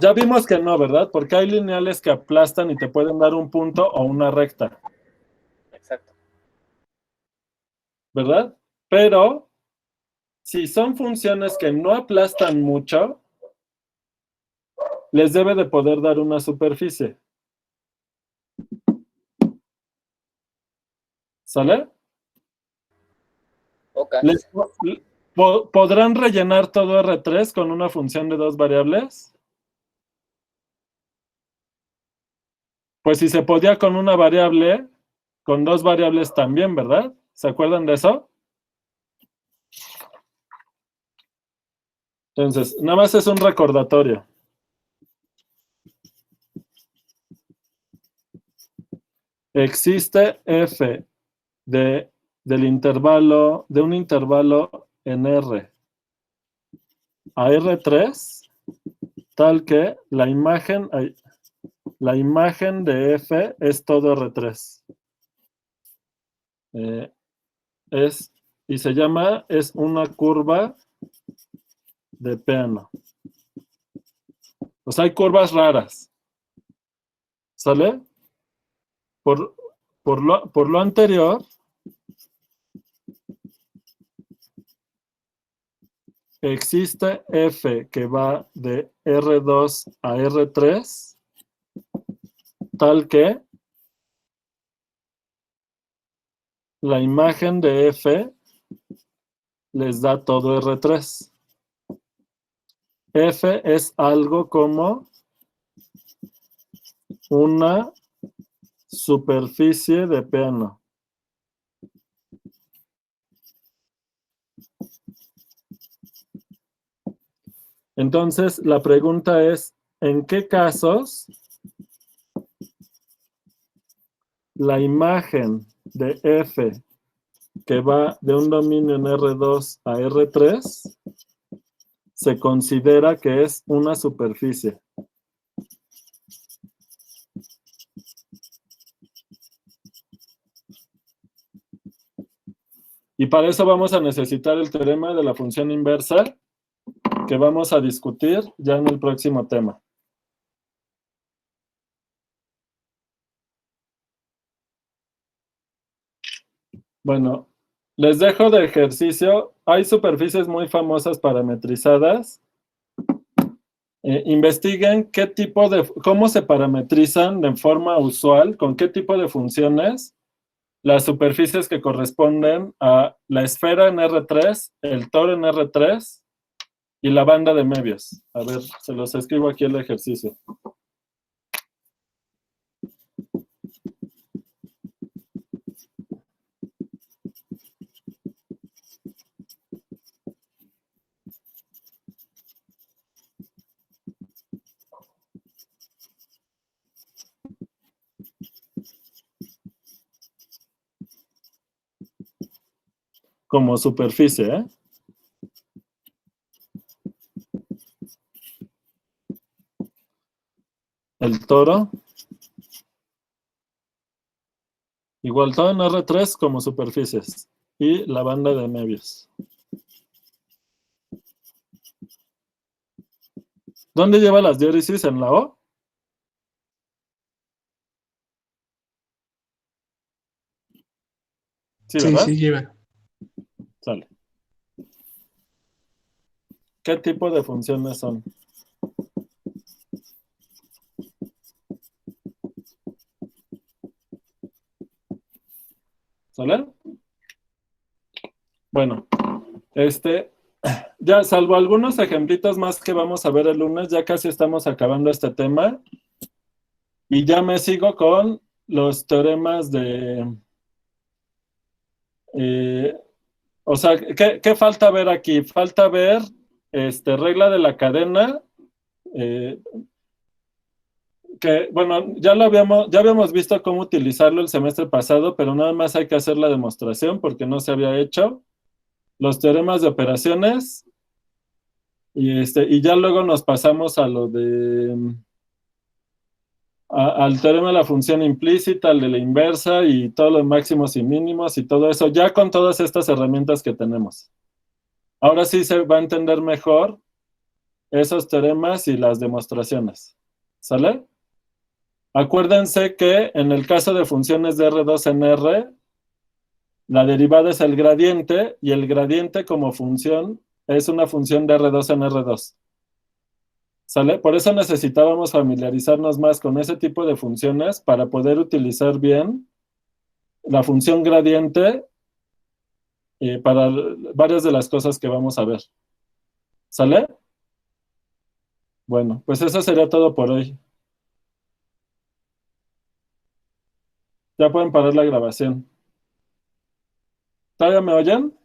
Ya vimos que no, ¿verdad? Porque hay lineales que aplastan y te pueden dar un punto o una recta, Exacto. ¿verdad? Pero si son funciones que no aplastan mucho, les debe de poder dar una superficie. ¿Sale? Ok. ¿Podrán rellenar todo R3 con una función de dos variables? Pues si se podía con una variable, con dos variables también, ¿verdad? ¿Se acuerdan de eso? Entonces, nada más es un recordatorio. Existe f de un intervalo en R a R3, tal que la imagen de f es todo R3. Y se llama, es una curva de Peano. O sea, hay curvas raras. ¿Sale? Por lo anterior, existe f que va de R2 a R3, tal que la imagen de f les da todo R3. F es algo como una superficie de Peano. Entonces, la pregunta es, ¿en qué casos la imagen de f que va de un dominio en R2 a R3 se considera que es una superficie? Y para eso vamos a necesitar el teorema de la función inversa, que vamos a discutir ya en el próximo tema. Bueno, les dejo de ejercicio. Hay superficies muy famosas parametrizadas. Investiguen cómo se parametrizan de forma usual, con qué tipo de funciones, las superficies que corresponden a la esfera en R3, el toro en R3 y la banda de Möbius. A ver, se los escribo aquí el ejercicio. Como superficie, ¿eh? El toro. Igual todo en R3 como superficies. Y la banda de Möbius. ¿Dónde lleva las diéresis? ¿En la O? Sí, Sí, ¿verdad? sí, lleva. Sale. ¿Qué tipo de funciones son? ¿Sale? Bueno, ya salvo algunos ejemplitos más que vamos a ver el lunes, ya casi estamos acabando este tema. Y ya me sigo con los teoremas de... o sea, ¿qué falta ver aquí? Falta ver regla de la cadena, que, bueno, ya habíamos visto cómo utilizarlo el semestre pasado, pero nada más hay que hacer la demostración porque no se había hecho. Los teoremas de operaciones y ya luego nos pasamos a lo de al teorema de la función implícita, al de la inversa y todos los máximos y mínimos y todo eso, ya con todas estas herramientas que tenemos. Ahora sí se va a entender mejor esos teoremas y las demostraciones. ¿Sale? Acuérdense que en el caso de funciones de R2 en R, la derivada es el gradiente y el gradiente como función es una función de R2 en R2. ¿Sale? Por eso necesitábamos familiarizarnos más con ese tipo de funciones para poder utilizar bien la función gradiente para varias de las cosas que vamos a ver. ¿Sale? Bueno, pues eso sería todo por hoy. Ya pueden parar la grabación. ¿Todavía me oyen?